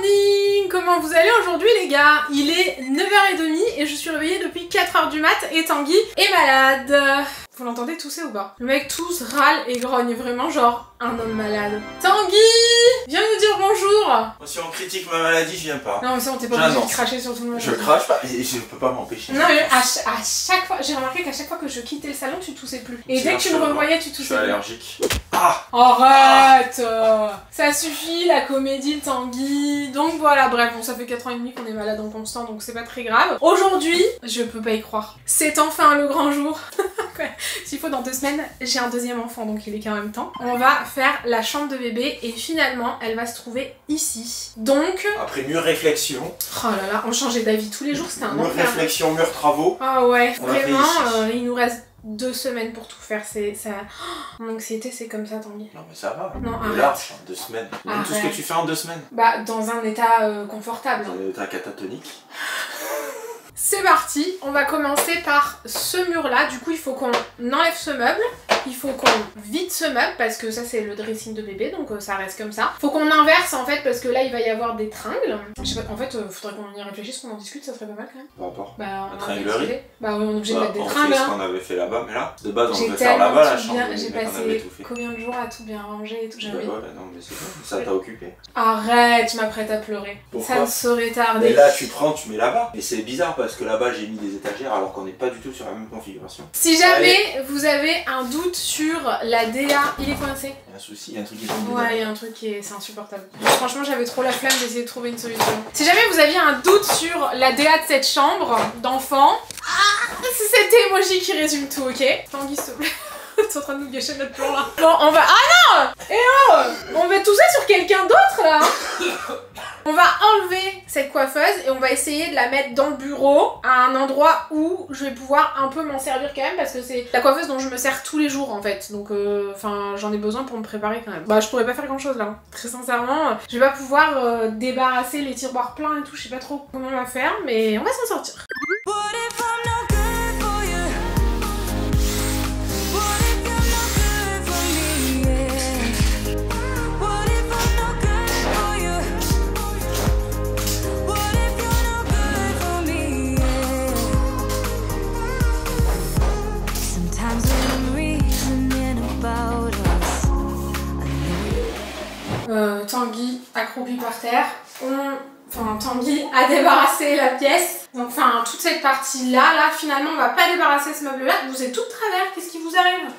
morning! Comment vous allez aujourd'hui les gars? Il est 9h30 et je suis réveillée depuis 4h du mat et Tanguy est malade. Vous l'entendez tousser ou pas? Le mec tousse, râle et grogne, vraiment genre un homme malade. Tanguy! Viens nous dire bonjour! Moi, si on critique ma maladie, je viens pas. Non mais ça on t'est pas obligé de cracher sur tout le monde. Je crache pas, et je peux pas m'empêcher. Non mais à chaque fois, j'ai remarqué qu'à chaque fois que je quittais le salon, tu toussais plus. Et dès que tu me revoyais, tu toussais plus. Je suis allergique. Ah! Arrête! Ça suffit la comédie de Tanguy. Donc voilà, bref, bon ça fait 4h30 qu'on est malade en constant, donc c'est pas très grave. Aujourd'hui, je peux pas y croire. C'est enfin le grand jour. S'il faut, dans 2 semaines, j'ai un deuxième enfant, donc il est quand même temps. On va faire la chambre de bébé et finalement, elle va se trouver ici. Donc... Après mûre réflexion. Oh là là, on changeait d'avis tous les jours, c'était un enfer. Mûre réflexion, mûre travaux. Ah ouais, vraiment, il nous reste 2 semaines pour tout faire, c'est ça. Oh, mon anxiété c'est comme ça, Tanguy. Non mais ça va. Non, arrête. Large, 2 semaines. Même tout ce que tu fais en 2 semaines. Bah, dans un état confortable. Dans un état catatonique. C'est parti, on va commencer par ce mur là, du coup il faut qu'on enlève ce meuble, il faut qu'on vide ce meuble parce que ça c'est le dressing de bébé donc ça reste comme ça. Faut qu'on inverse en fait parce que là il va y avoir des tringles. Je sais pas, en fait faudrait qu'on y réfléchisse, qu'on en discute, ça serait pas mal quand même. Par rapport. Bah la tringlerie. Bah oui, on est obligé de mettre des tringles. C'est ce qu'on avait fait là-bas, mais là, de base on devait faire là-bas la chambre. J'ai passé combien de jours à tout bien ranger et tout, jamais. Bah ouais, non mais c'est bon, ça t'a occupé. Arrête, tu m'apprêtes à pleurer. Pourquoi? Ça ne saurait tarder. Mais là tu prends, tu mets là-bas. Et c'est bizarre parce que là-bas j'ai mis des étagères alors qu'on n'est pas du tout sur la même configuration. Si jamais vous avez un doute sur la DA, il est coincé. Il y a un souci, il y a un truc qui tombe. Ouais, il y a un truc qui est... c'est insupportable. Franchement, j'avais trop la flemme d'essayer de trouver une solution. Si jamais vous aviez un doute sur la DA de cette chambre d'enfant, c'est cet emoji qui résume tout, ok? Tanguy, s'il te plaît. T'es en train de nous gâcher notre plan là. Bon, on va... Ah non! Eh oh! On met tout ça sur quelqu'un d'autre là. On va enlever cette coiffeuse et on va essayer de la mettre dans le bureau à un endroit où je vais pouvoir un peu m'en servir quand même parce que c'est la coiffeuse dont je me sers tous les jours en fait. Donc enfin j'en ai besoin pour me préparer quand même. Bah je pourrais pas faire grand chose là. Très sincèrement, je vais pas pouvoir débarrasser les tiroirs pleins et tout. Je sais pas trop comment on va faire mais on va s'en sortir. Tanguy accroupi par terre, enfin Tanguy a débarrassé la pièce, donc enfin toute cette partie là, finalement on va pas débarrasser ce meuble là, vous êtes tout de travers, qu'est-ce qui vous arrive?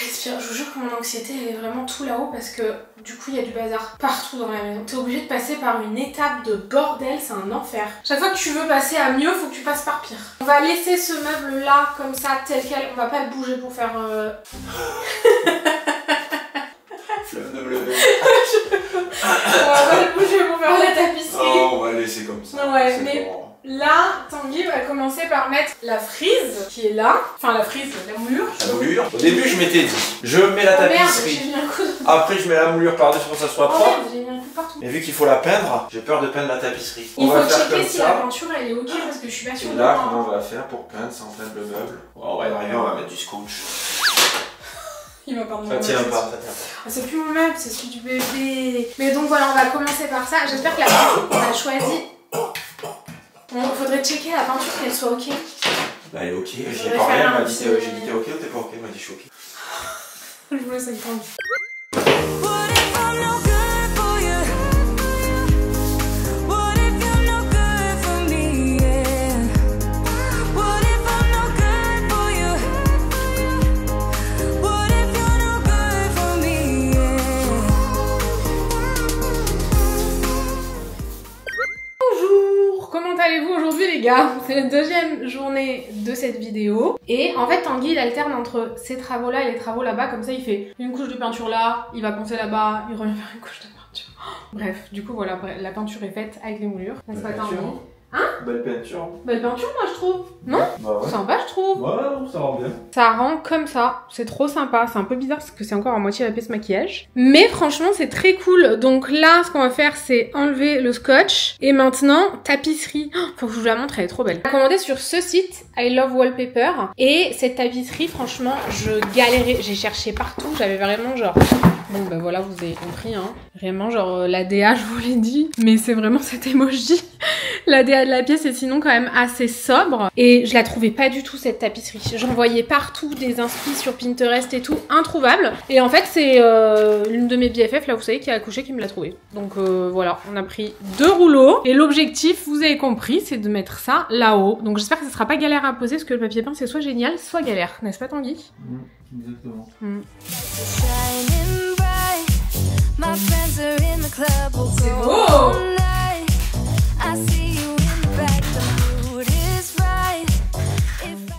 Respire, je vous jure que mon anxiété elle est vraiment tout là-haut parce que du coup il y a du bazar partout dans la maison. T'es obligé de passer par une étape de bordel, c'est un enfer. Chaque fois que tu veux passer à mieux, faut que tu passes par pire. On va laisser ce meuble là comme ça tel quel, on va pas le bouger pour faire... On va pas le bouger pour faire la tapisserie. Oh, on va laisser comme ça. Ouais, mais bon. Là, Tanguy va commencer par mettre la frise qui est là. Enfin, la frise, la moulure. La moulure. Au début, je m'étais dit, je mets la tapisserie. Après, je mets la moulure par-dessus pour que ça soit propre. J'ai mis un coup partout. Mais vu qu'il faut la peindre, j'ai peur de peindre la tapisserie. Il faut checker si la peinture elle est ok parce que je suis pas sûre. Et là, comment on va faire pour peindre sans peindre le meuble? On va y arriver, on va mettre du scotch. Il m'a pas ça tient pas, ça tient pas. C'est plus mon meuble, c'est celui du bébé. Mais donc voilà, on va commencer par ça. J'espère que la peinture qu'on a choisie. Bon, faudrait checker la peinture qu'elle soit ok. Bah elle est ok, j'ai pas rien, elle m'a dit j'ai dit t'es ok ou t'es pas ok, elle m'a dit je suis ok. Je vous laisse avec Tanguy. Les gars, c'est la 2e journée de cette vidéo et en fait Tanguy il alterne entre ces travaux là et les travaux là-bas, comme ça il fait une couche de peinture là, il va poncer là-bas, il revient faire une couche de peinture. Bref, du coup voilà, la peinture est faite avec les moulures. N'est-ce pas Tanguy? Hein? Belle peinture. Belle peinture moi je trouve. Non? Bah ouais. Sympa je trouve. Ouais, ça rend bien. Ça rend comme ça. C'est trop sympa. C'est un peu bizarre parce que c'est encore à moitié lapé ce maquillage. Mais franchement c'est très cool. Donc là ce qu'on va faire c'est enlever le scotch. Et maintenant tapisserie. Oh, faut que je vous la montre, elle est trop belle. J'ai commandé sur ce site I Love Wallpaper. Et cette tapisserie franchement je galérais. J'ai cherché partout. J'avais vraiment genre Bon bah voilà, vous avez compris hein. Vraiment genre la DA je vous l'ai dit, mais c'est vraiment cet emoji. La DA de la pièce est sinon quand même assez sobre et je la trouvais pas du tout cette tapisserie. J'en voyais partout des inspi sur Pinterest et tout, introuvable. Et en fait c'est l'une de mes BFF là vous savez qui a accouché qui me l'a trouvé. Donc voilà, on a pris 2 rouleaux et l'objectif vous avez compris c'est de mettre ça là-haut. Donc j'espère que ça sera pas galère à poser parce que le papier peint c'est soit génial soit galère, n'est-ce pas Tanguy? Exactement. C'est beau!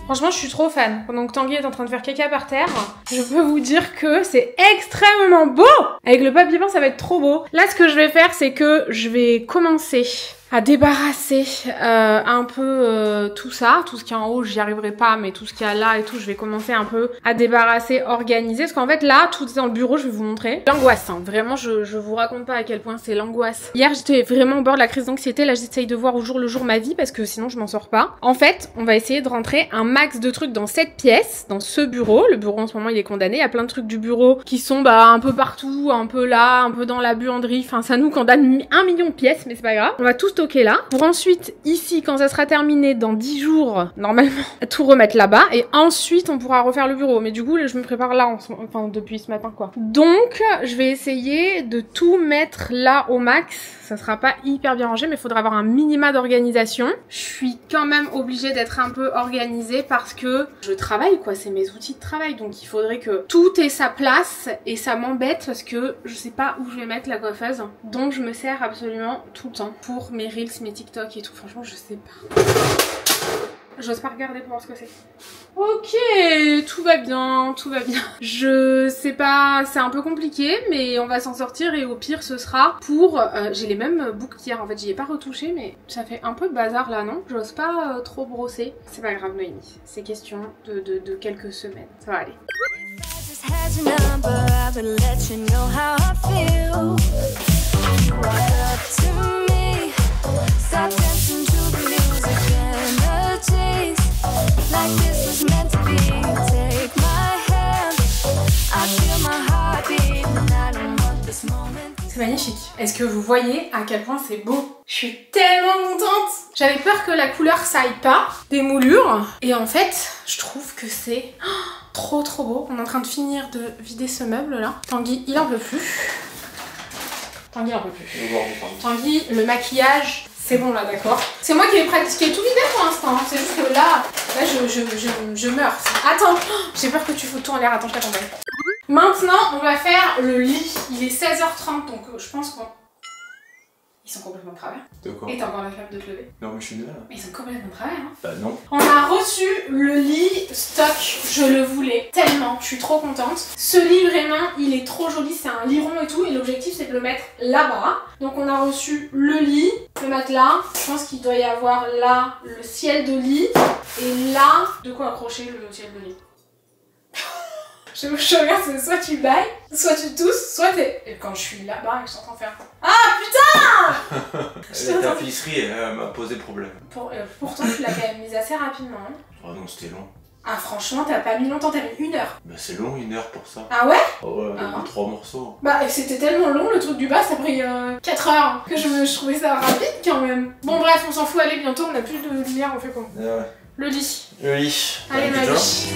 Franchement, je suis trop fan. Pendant que Tanguy est en train de faire caca par terre, je peux vous dire que c'est extrêmement beau! Avec le papier peint, ça va être trop beau. Là, ce que je vais faire, c'est que je vais commencer à débarrasser un peu tout ça, tout ce qui est en haut j'y arriverai pas, mais tout ce qu'il y a là et tout je vais commencer un peu à débarrasser, organiser, parce qu'en fait là tout est dans le bureau, je vais vous montrer. L'angoisse hein. Vraiment je vous raconte pas à quel point c'est l'angoisse. Hier j'étais vraiment au bord de la crise d'anxiété, là j'essaye de voir au jour le jour ma vie parce que sinon je m'en sors pas. En fait on va essayer de rentrer un max de trucs dans cette pièce, dans ce bureau. Le bureau en ce moment il est condamné, il y a plein de trucs du bureau qui sont bah un peu partout, un peu là, un peu dans la buanderie, enfin ça nous condamne 1 million de pièces mais c'est pas grave. On va tout stocker là, pour ensuite ici quand ça sera terminé dans 10 jours normalement tout remettre là-bas et ensuite on pourra refaire le bureau, mais du coup là, je me prépare là enfin depuis ce matin quoi. Donc je vais essayer de tout mettre là au max. Ça sera pas hyper bien rangé mais il faudra avoir un minima d'organisation. Je suis quand même obligée d'être un peu organisée parce que je travaille quoi, c'est mes outils de travail donc il faudrait que tout ait sa place et ça m'embête parce que je sais pas où je vais mettre la coiffeuse donc je me sers absolument tout le temps pour mes reels, mes TikTok et tout. Franchement je sais pas. J'ose pas regarder pour voir ce que c'est. Ok, tout va bien, tout va bien. Je sais pas, c'est un peu compliqué, mais on va s'en sortir et au pire ce sera pour... j'ai les mêmes boucles qu'hier, en fait j'y ai pas retouché, mais ça fait un peu de bazar là, non? J'ose pas trop brosser. C'est pas grave Noémie, c'est question de quelques semaines, ça va aller. C'est magnifique. Est-ce que vous voyez à quel point c'est beau? Je suis tellement contente. J'avais peur que la couleur ça aille pas des moulures et en fait je trouve que c'est trop beau. On est en train de finir de vider ce meuble là. Tanguy il en peut plus. Tanguy il en peut plus. Tanguy le maquillage c'est bon là, d'accord. C'est moi qui ai pratiqué tout vidé pour l'instant. C'est juste que là je meurs. Attends, j'ai peur que tu fous tout en l'air. Attends, je t'accompagne. Maintenant, on va faire le lit. Il est 16h30, donc je pense qu'on... Ils sont complètement de travers. De quoi? Et t'as encore la flemme de te lever? Non, mais je suis nul là. Mais ils sont complètement de travers, hein. Bah non. On a reçu le lit stock. Je le voulais tellement. Je suis trop contente. Ce lit, vraiment, il est trop joli. C'est un lit rond et tout. Et l'objectif, c'est de le mettre là-bas. Donc on a reçu le lit, le matelas. Je pense qu'il doit y avoir là le ciel de lit. Et là, de quoi accrocher le ciel de lit. Je regarde, c'est soit tu bailles, soit tu tousses, soit t'es... Et quand je suis là-bas et que je t'entends faire... Ah putain! La tapisserie, elle m'a posé problème. Pourtant, tu l'as quand même mise assez rapidement. Hein. Ah non, c'était long. Ah franchement, t'as pas mis longtemps, t'as mis 1 heure. Bah c'est long, 1 heure pour ça. Ah ouais? Oh ouais, avec 3 morceaux. Bah c'était tellement long, le truc du bas, ça a pris 4 heures. Que je trouvais ça rapide quand même. Bon bref, on s'en fout, allez, bientôt, on a plus de lumière, on fait quoi? Ah ouais. Le lit. Le lit. Allez ma vie.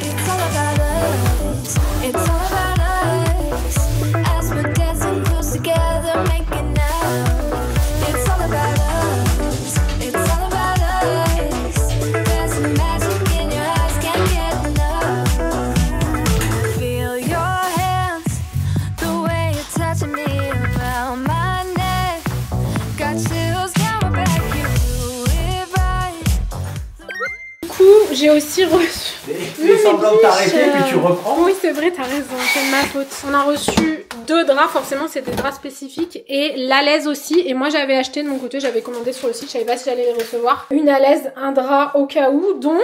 J'ai aussi reçu... Tu semblant de t'arrêter puis tu reprends. Oui c'est vrai, t'as raison, c'est de ma faute. On a reçu 2 draps, forcément c'est des draps spécifiques et l'alaise aussi. Et moi j'avais acheté de mon côté, j'avais commandé sur le site, je savais pas si j'allais les recevoir. Une alaise, un drap au cas où, donc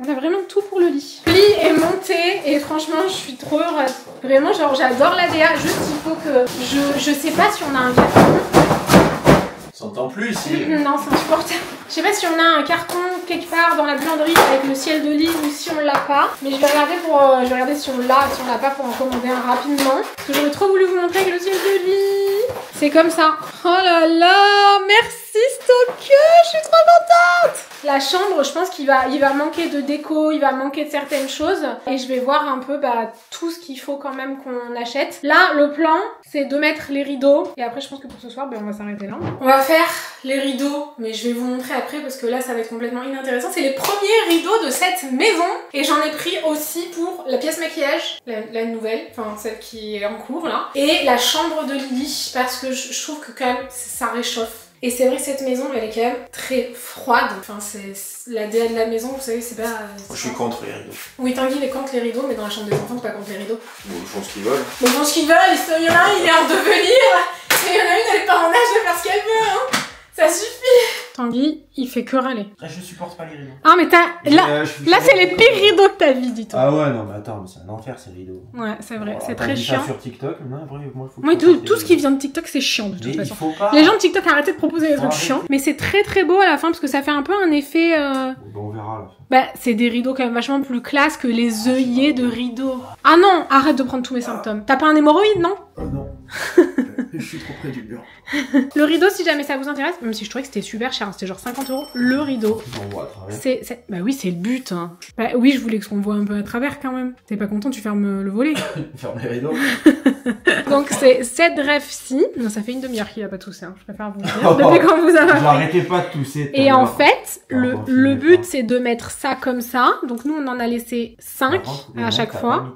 on a vraiment tout pour le lit. Le lit est monté et franchement je suis trop heureuse. Vraiment genre j'adore la DA, juste il faut que... Je sais pas si on a un carton s'entend plus ici. Non, c'est insupportable. Je sais pas si on a un carton quelque part dans la buanderie avec le ciel de Lille ou si on l'a pas. Mais je vais regarder si on l'a, si on l'a pas pour en commander un rapidement. Parce que j'aurais trop voulu vous montrer avec le ciel de Lille. C'est comme ça. Oh là là, merci Stocker, je suis trop contente. La chambre, je pense qu'il va manquer de déco, il va manquer de certaines choses. Et je vais voir un peu tout ce qu'il faut quand même qu'on achète. Là, le plan, c'est de mettre les rideaux. Et après, je pense que pour ce soir, on va s'arrêter là. On va faire les rideaux, mais je vais vous montrer après parce que là, ça va être complètement inintéressant. C'est les premiers rideaux de cette maison. Et j'en ai pris aussi pour la pièce maquillage, la nouvelle, enfin celle qui est en cours là. Et la chambre de Lily, parce que je trouve que quand même, ça réchauffe. Et c'est vrai que cette maison, elle est quand même très froide. Enfin, c'est la DA de la maison, vous savez, c'est pas... Je suis contre les rideaux. Oui, Tanguy, il est contre les rideaux, mais dans la chambre des enfants, t'es pas contre les rideaux. Bon, je pense qu'ils veulent. Bon, je pense qu'ils veulent, il y en a un, il est en devenir. Mais il y en a une, elle est pas en âge de faire ce qu'elle veut, hein. Ça suffit. Tanguy, il fait que râler. Je supporte pas les rideaux. Ah, mais là c'est les pires rideaux que t'as vu, dis-toi. Ah ouais, non, mais attends, mais c'est un enfer ces rideaux. Ouais, c'est vrai, Alors, c'est très chiant. sur TikTok, non, après, moi, faut que Moi, tout ce qui vient de TikTok, c'est chiant, de toute façon. Faut pas... Les gens de TikTok, arrêtez de proposer des trucs chiants. Mais c'est très très beau à la fin, parce que ça fait un peu un effet... Bon, on verra à la fin. Bah, c'est des rideaux quand même vachement plus classe que les œillets de rideaux. Ah non, arrête de prendre tous mes symptômes. T'as pas un hémorroïde, non? Non. Je suis trop près du mur. Le rideau, si jamais ça vous intéresse, même si je trouvais que c'était super cher, c'était genre 50 €, le rideau. On voit à travers. Bah oui, c'est le but. Hein. Bah oui, je voulais qu'on voit un peu à travers quand même. T'es pas content, tu fermes le volet. Ferme les rideaux. Donc c'est cette rêve-ci. Non, ça fait une demi-heure qu'il a pas toussé, hein. Je préfère vous le dire. Depuis quand vous avez... J'arrêtais pas de tousser. Et en fait, le but, c'est de mettre ça comme ça. Donc nous, on en a laissé 5 à chaque fois.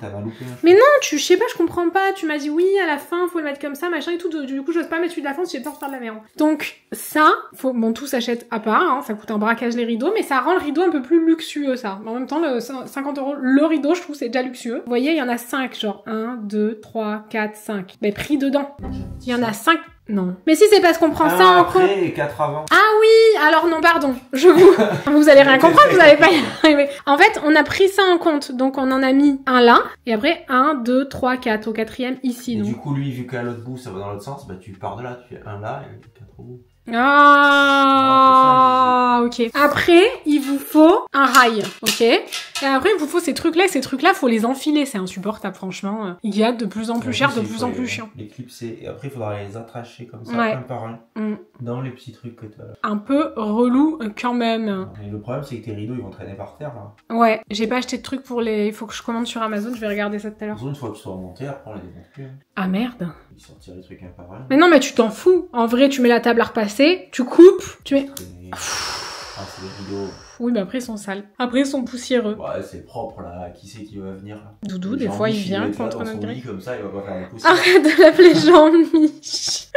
Mais non, je sais pas, je comprends pas. Tu m'as dit oui, à la fin, faut le mettre comme ça, machin et tout. Du coup, j'ose pas mettre celui de la fin si j'ai peur de faire de la merde. Donc ça, bon, tout s'achète à part, hein. Ça coûte un braquage les rideaux, mais ça rend le rideau un peu plus luxueux, ça. En même temps, le 50 € le rideau, je trouve, c'est déjà luxueux. Vous voyez, il y en a 5, genre 1, 2, 3, 4, 5. Mais pris dedans. Il y en a 5. Non. Mais si c'est parce qu'on prend ça en compte. Et 4 avant. Ah oui, alors non, pardon. Vous allez rien comprendre, vous allez pas y arriver. En fait, on a pris ça en compte. Donc on en a mis un là. Et après, 1, 2, 3, 4. Au quatrième, ici. Et donc. du coup, lui, vu qu'à l'autre bout, ça va dans l'autre sens, bah tu pars de là, tu fais un là et 4 au bout. Ah, ok. Après, il vous faut un rail, ok. Et après, il vous faut ces trucs-là. Ces trucs-là, faut les enfiler. C'est insupportable, franchement. Il y a de plus en plus cher, de plus en plus chiant. Les clipser. Et après, il faudra les attacher comme ça, ouais. Un par un. Dans les petits trucs que t'as. Un peu relou, quand même. Et le problème, c'est que tes rideaux, ils vont traîner par terre, là. Ouais, j'ai pas acheté de trucs pour les... Il faut que je commande sur Amazon. Je vais regarder ça tout à l'heure. Une fois qu'ils sont remontés, après, on les démonte plus. Ah merde. Ils sortirent les trucs un par un. Mais non, mais tu t'en fous. En vrai, tu mets la table à repasser, tu coupes, tu mets... Ah, c'est des rideaux. Oui, mais après, ils sont sales. Après, ils sont poussiéreux. Ouais, c'est propre, là. Qui c'est qui va venir, là? Doudou, des fois, il vient contre notre grille. Comme ça, il va pas faire la poussière. Arrête de l'appeler Jean-Mich.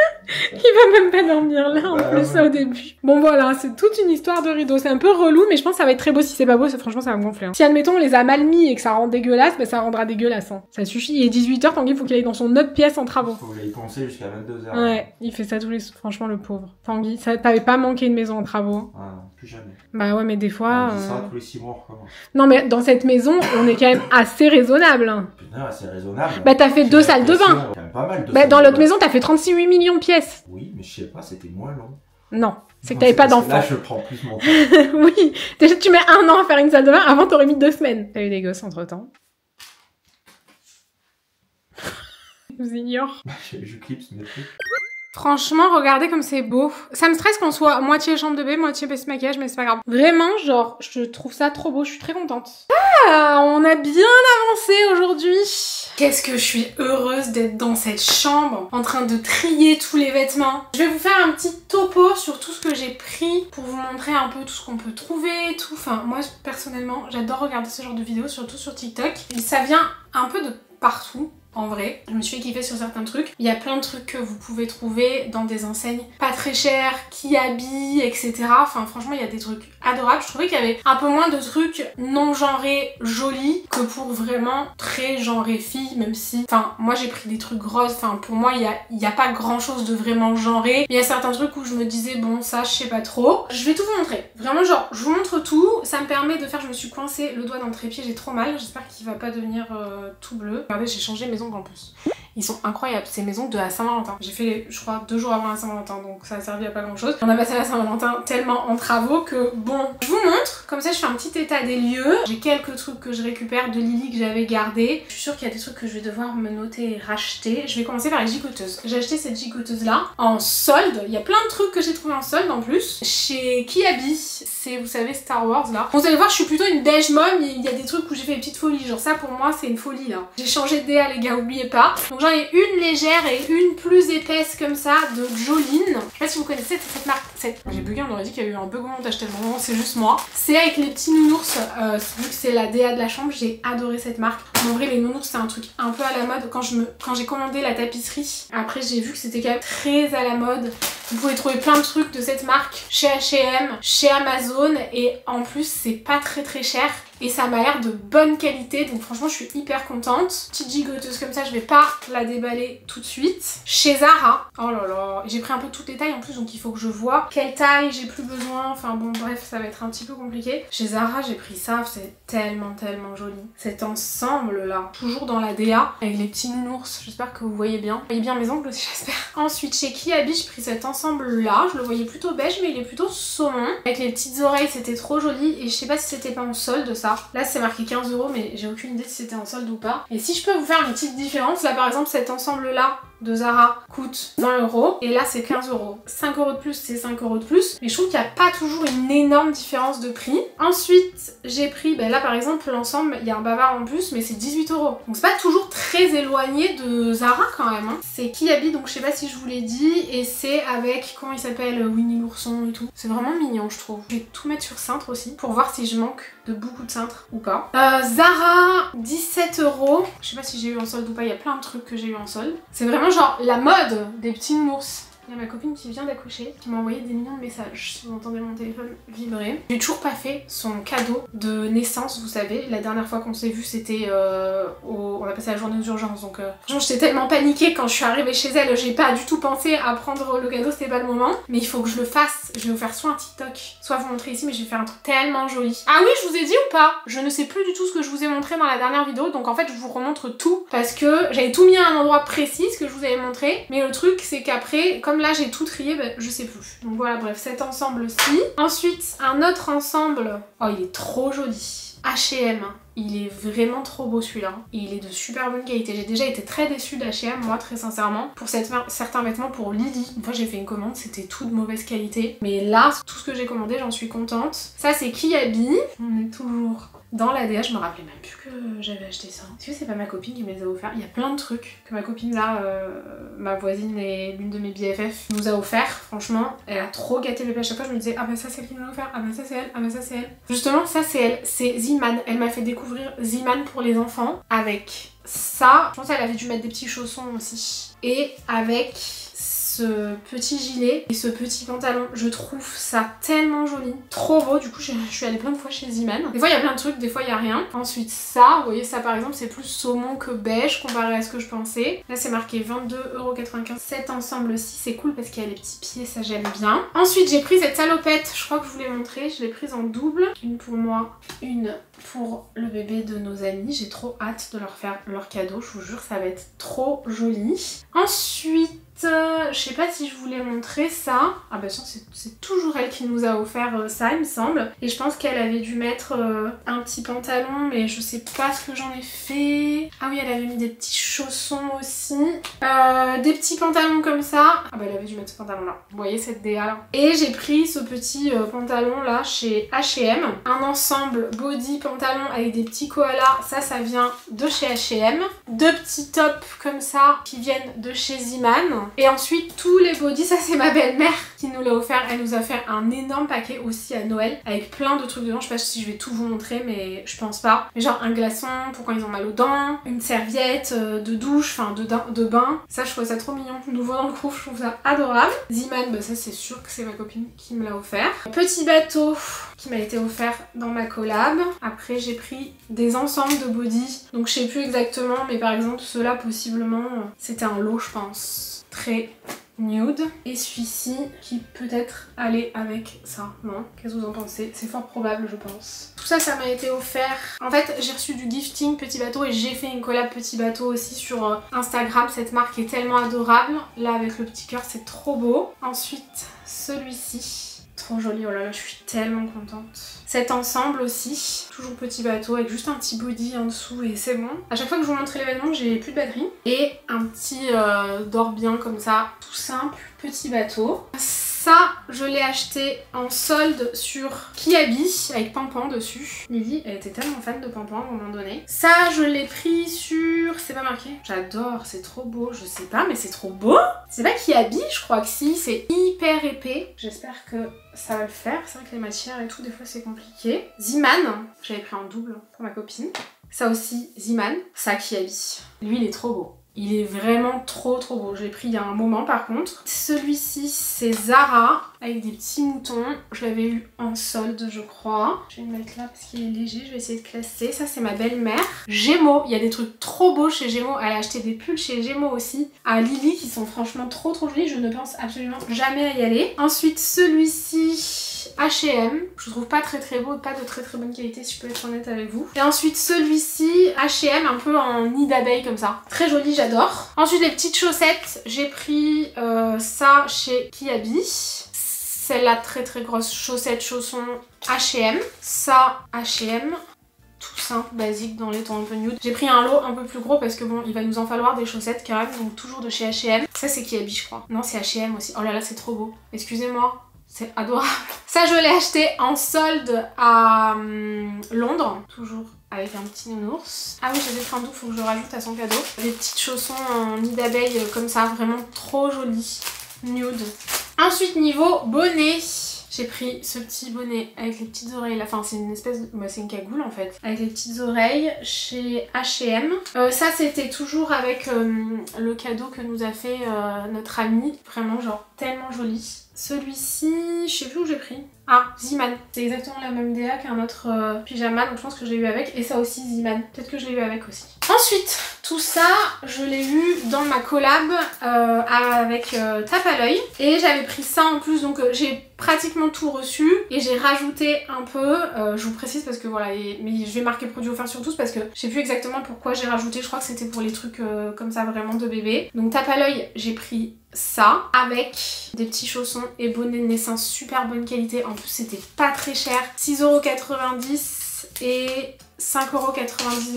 Il va même pas dormir là, en plus, ça au début. Bon, voilà, c'est toute une histoire de rideau. C'est un peu relou, mais je pense que ça va être très beau. Si c'est pas beau, franchement, ça va me gonfler. Hein. Si, admettons, on les a mal mis et que ça rend dégueulasse, bah, ça rendra dégueulasse. Hein. Ça suffit. Il est 18h, Tanguy, il faut qu'il aille dans son autre pièce en travaux. Faut y penser jusqu'à 22h. Ouais, il fait ça tous les... Franchement, le pauvre. Tanguy, t'avais pas manqué une maison en travaux. Ah non, plus jamais. Bah ouais, mais des fois... On dit ça tous les 6 mois, on recommence. Non, mais dans cette maison, on est quand même assez raisonnable. Hein. Putain, c'est raisonnable. Bah t'as fait 2 salles de bain. Quand même pas mal. Bah dans l'autre maison, t'as fait 36 millions de pièces. Oui, mais je sais pas, c'était moins long. Non, c'est que t'avais pas d'enfants. Là, je prends plus mon temps. Oui, déjà tu mets 1 an à faire une salle de bain, avant t'aurais mis 2 semaines. T'as eu des gosses entre-temps. Je vous ignore. Je clipse mes trucs. Franchement, regardez comme c'est beau. Ça me stresse qu'on soit moitié chambre de bébé, moitié baisse maquillage, mais c'est pas grave. Vraiment, genre, je trouve ça trop beau, je suis très contente. Ah, on a bien avancé aujourd'hui. Qu'est-ce que je suis heureuse d'être dans cette chambre, en train de trier tous les vêtements. Je vais vous faire un petit topo sur tout ce que j'ai pris pour vous montrer un peu tout ce qu'on peut trouver, tout. Enfin, moi, personnellement, j'adore regarder ce genre de vidéos, surtout sur TikTok. Et ça vient un peu de partout. En vrai, je me suis fait kiffer sur certains trucs. Il y a plein de trucs que vous pouvez trouver dans des enseignes pas très chères, qui habillent, etc. Enfin, franchement, il y a des trucs adorables. Je trouvais qu'il y avait un peu moins de trucs non genrés jolis que pour vraiment très genrés filles, même si... Enfin, moi, j'ai pris des trucs roses. Enfin, pour moi, il y a pas grand chose de vraiment genré. Il y a certains trucs où je me disais, bon, ça, je sais pas trop. Je vais tout vous montrer. Vraiment, genre, je vous montre tout. Ça me permet de faire... Je me suis coincé le doigt dans le trépied, j'ai trop mal. J'espère qu'il va pas devenir tout bleu. Regardez, j'ai changé maison en plus. Ils sont incroyables, ces maisons de à Saint-Valentin. J'ai fait, je crois, 2 jours avant la Saint-Valentin, donc ça a servi à pas grand chose. On a passé la Saint-Valentin tellement en travaux que bon, je vous montre, comme ça je fais un petit état des lieux. J'ai quelques trucs que je récupère de Lily que j'avais gardé. Je suis sûre qu'il y a des trucs que je vais devoir me noter et racheter. Je vais commencer par les gigoteuses. J'ai acheté cette gigoteuse là en solde. Il y a plein de trucs que j'ai trouvé en solde en plus. Chez Kiabi, c'est, vous savez, Star Wars là. Vous allez voir, je suis plutôt une beige mom. Il y a des trucs où j'ai fait des petites folies. Genre ça pour moi c'est une folie là. J'ai changé de DA les gars, oubliez pas. Donc j'en ai une légère et une plus épaisse comme ça de Jolene. Je sais pas si vous connaissez cette marque. J'ai bugué, on aurait dit qu'il y a eu un bug au montage tellement c'est juste moi. C'est avec les petits nounours. Vu que c'est la DA de la chambre, j'ai adoré cette marque. En vrai les nounours c'est un truc un peu à la mode. Quand j'ai commandé la tapisserie, après j'ai vu que c'était quand même très à la mode. Vous pouvez trouver plein de trucs de cette marque chez H&M, chez Amazon et en plus c'est pas très cher et ça m'a l'air de bonne qualité donc franchement je suis hyper contente. Petite gigoteuse comme ça, je vais pas la déballer tout de suite. Chez Zara, oh là là, j'ai pris un peu toutes les tailles en plus donc il faut que je vois quelle taille j'ai plus besoin, enfin bon bref ça va être un petit peu compliqué. Chez Zara j'ai pris ça, c'est tellement joli. Cet ensemble là, toujours dans la DA avec les petits nounours, j'espère que vous voyez bien. Vous voyez bien mes ongles aussi j'espère. Ensuite chez Kiabi j'ai pris cet ensemble là, je le voyais plutôt beige mais il est plutôt saumon. Avec les petites oreilles c'était trop joli et je sais pas si c'était pas en solde ça. Là c'est marqué 15 € mais j'ai aucune idée si c'était en solde ou pas. Et si je peux vous faire une petite différence, là par exemple cet ensemble là de Zara coûte 20 € et là c'est 15 €. 5 € de plus c'est 5 € de plus mais je trouve qu'il n'y a pas toujours une énorme différence de prix. Ensuite j'ai pris, là par exemple l'ensemble il y a un bavard en plus mais c'est 18 €. Donc c'est pas toujours très éloigné de Zara quand même hein. C'est Kiabi donc je sais pas si je vous l'ai dit et c'est avec, comment il s'appelle, Winnie l'ourson et tout. C'est vraiment mignon je trouve. Je vais tout mettre sur cintre aussi pour voir si je manque de beaucoup de cintre ou pas. Zara 17 €. Je sais pas si j'ai eu en solde ou pas, il y a plein de trucs que j'ai eu en solde. C'est vraiment genre la mode des petits nounours. Il y a ma copine qui vient d'accoucher, qui m'a envoyé des millions de messages. Si vous entendez mon téléphone vibrer. J'ai toujours pas fait son cadeau de naissance, vous savez. La dernière fois qu'on s'est vu, c'était on a passé la journée d'urgence. Donc franchement, j'étais tellement paniquée quand je suis arrivée chez elle. J'ai pas du tout pensé à prendre le cadeau, c'était pas le moment. Mais il faut que je le fasse. Je vais vous faire soit un TikTok, soit vous montrer ici, mais je vais faire un truc tellement joli. Ah oui, je vous ai dit ou pas? Je ne sais plus du tout ce que je vous ai montré dans la dernière vidéo. Donc en fait, je vous remontre tout. Parce que j'avais tout mis à un endroit précis, ce que je vous avais montré. Mais le truc, c'est qu'après, comme là j'ai tout trié, je sais plus. Donc voilà, bref, cet ensemble-ci. Ensuite, un autre ensemble. Oh, il est trop joli. H&M. Il est vraiment trop beau celui-là. Et il est de super bonne qualité. J'ai déjà été très déçue d'H&M, moi, très sincèrement. Pour certains vêtements pour Lily. Une fois, j'ai fait une commande, c'était tout de mauvaise qualité. Mais là, tout ce que j'ai commandé, j'en suis contente. Ça, c'est Kiabi. On est toujours dans la DA, je me rappelais même plus que j'avais acheté ça. Est-ce que c'est pas ma copine qui me les a offerts? Il y a plein de trucs que ma copine là, ma voisine et l'une de mes BFF nous a offert. Franchement, elle a trop gâté le bébé. À chaque fois je me disais, ah bah ça c'est elle qui me l'a offert, ah bah ça c'est elle, ah bah ça c'est elle. Justement ça c'est elle, c'est Ziman. Elle m'a fait découvrir Ziman pour les enfants avec ça. Je pense qu'elle avait dû mettre des petits chaussons aussi. Et avec ce petit gilet et ce petit pantalon, je trouve ça tellement joli, trop beau. Du coup je suis allée plein de fois chez Ziman. Des fois il y a plein de trucs, des fois il y a rien. Ensuite ça, vous voyez ça par exemple c'est plus saumon que beige comparé à ce que je pensais. Là c'est marqué 22,95 €. Cet ensemble-ci c'est cool parce qu'il y a les petits pieds, ça j'aime bien. Ensuite j'ai pris cette salopette, je crois que je vous l'ai montré, je l'ai prise en double. Une pour moi, une pour le bébé de nos amis. J'ai trop hâte de leur faire leur cadeau, je vous jure ça va être trop joli. Ensuite je sais pas si je vous l'ai montré ça. Ah bah c'est toujours elle qui nous a offert ça il me semble. Et je pense qu'elle avait dû mettre un petit pantalon mais je sais pas ce que j'en ai fait. Ah oui elle avait mis des petits chaussons aussi. Des petits pantalons comme ça. Ah bah elle avait dû mettre ce pantalon là. Vous voyez cette DA là. Et j'ai pris ce petit pantalon là chez H&M. Un ensemble body pantalon avec des petits koalas. Ça vient de chez H&M. Deux petits tops comme ça qui viennent de chez Ziman. Et ensuite tous les bodys, ça c'est ma belle-mère qui nous l'a offert. Elle nous a fait un énorme paquet aussi à Noël avec plein de trucs dedans. Je sais pas si je vais tout vous montrer mais je pense pas. Mais genre un glaçon pour quand ils ont mal aux dents, une serviette de douche, enfin de bain. Ça je trouve ça trop mignon. Nouveau dans le groupe, je trouve ça adorable. Ziman, bah ça c'est sûr que c'est ma copine qui me l'a offert. Petit bateau qui m'a été offert dans ma collab. Après j'ai pris des ensembles de body. Donc je sais plus exactement mais par exemple ceux-là possiblement c'était un lot je pense. Très nude. Et celui-ci qui peut-être aller avec ça, non? Qu'est-ce que vous en pensez? C'est fort probable, je pense. Tout ça, ça m'a été offert. En fait, j'ai reçu du gifting Petit Bateau et j'ai fait une collab Petit Bateau aussi sur Instagram. Cette marque est tellement adorable. Là, avec le petit cœur, c'est trop beau. Ensuite, celui-ci. Trop joli, oh là là, je suis tellement contente. Cet ensemble aussi, toujours Petit Bateau avec juste un petit body en dessous et c'est bon. À chaque fois que je vous montre l'événement, j'ai plus de batterie. Et un petit dors bien comme ça, tout simple, Petit Bateau. Ça, je l'ai acheté en solde sur Kiabi avec Pampan dessus. Lily, elle était tellement fan de Pampan à un moment donné. Ça, je l'ai pris sur... C'est pas marqué? J'adore, c'est trop beau. Je sais pas, mais c'est trop beau. C'est pas Kiabi, je crois que si. C'est hyper épais. J'espère que ça va le faire. C'est vrai que les matières et tout, des fois, c'est compliqué. Ziman, j'avais pris en double pour ma copine. Ça aussi, Ziman. Ça, Kiabi. Lui, il est trop beau. Il est vraiment trop beau. Je l'ai pris il y a un moment par contre. Celui-ci c'est Zara avec des petits moutons. Je l'avais eu en solde je crois. Je vais le mettre là parce qu'il est léger. Je vais essayer de classer. Ça c'est ma belle-mère. Gémeaux. Il y a des trucs trop beaux chez Gémeaux. Elle a acheté des pulls chez Gémeaux aussi à Lily qui sont franchement trop jolis. Je ne pense absolument jamais à y aller. Ensuite celui-ci... H&M, je trouve pas très beau, pas de très bonne qualité si je peux être honnête avec vous. Et ensuite celui-ci, H&M un peu en nid d'abeille comme ça. Très joli, j'adore. Ensuite les petites chaussettes, j'ai pris ça chez Kiabi. Celle-là très grosse, chaussettes, chaussons H&M. Ça H&M. Tout simple, basique dans les tons un peu nude. J'ai pris un lot un peu plus gros parce que bon, il va nous en falloir des chaussettes quand même, donc toujours de chez H&M. Ça c'est Kiabi je crois. Non c'est H&M aussi. Oh là là c'est trop beau. Excusez-moi. C'est adorable. Ça, je l'ai acheté en solde à Londres. Toujours avec un petit nounours. Ah oui, j'ai des double, faut que je le rajoute à son cadeau. Des petites chaussons en nid d'abeille comme ça, vraiment trop jolies. Nude. Ensuite, niveau bonnet. J'ai pris ce petit bonnet avec les petites oreilles là, enfin c'est une espèce de... Bah, c'est une cagoule en fait. Avec les petites oreilles chez H&M. Ça c'était toujours avec le cadeau que nous a fait notre ami. Vraiment genre tellement joli. Celui-ci, je sais plus où j'ai pris. Ah, Ziman. C'est exactement la même DA qu'un autre pyjama, donc je pense que je l'ai eu avec. Et ça aussi, Ziman. Peut-être que je l'ai eu avec aussi. Ensuite, tout ça, je l'ai eu dans ma collab avec Tape à l'œil. Et j'avais pris ça en plus, donc j'ai pratiquement tout reçu. Et j'ai rajouté un peu, je vous précise parce que voilà, mais je vais marquer produit offert sur tous parce que je sais plus exactement pourquoi j'ai rajouté. Je crois que c'était pour les trucs comme ça vraiment de bébé. Donc Tape à l'œil, j'ai pris ça avec des petits chaussons et bonnets de naissance super bonne qualité. En plus c'était pas très cher, 6,90 € et 5,99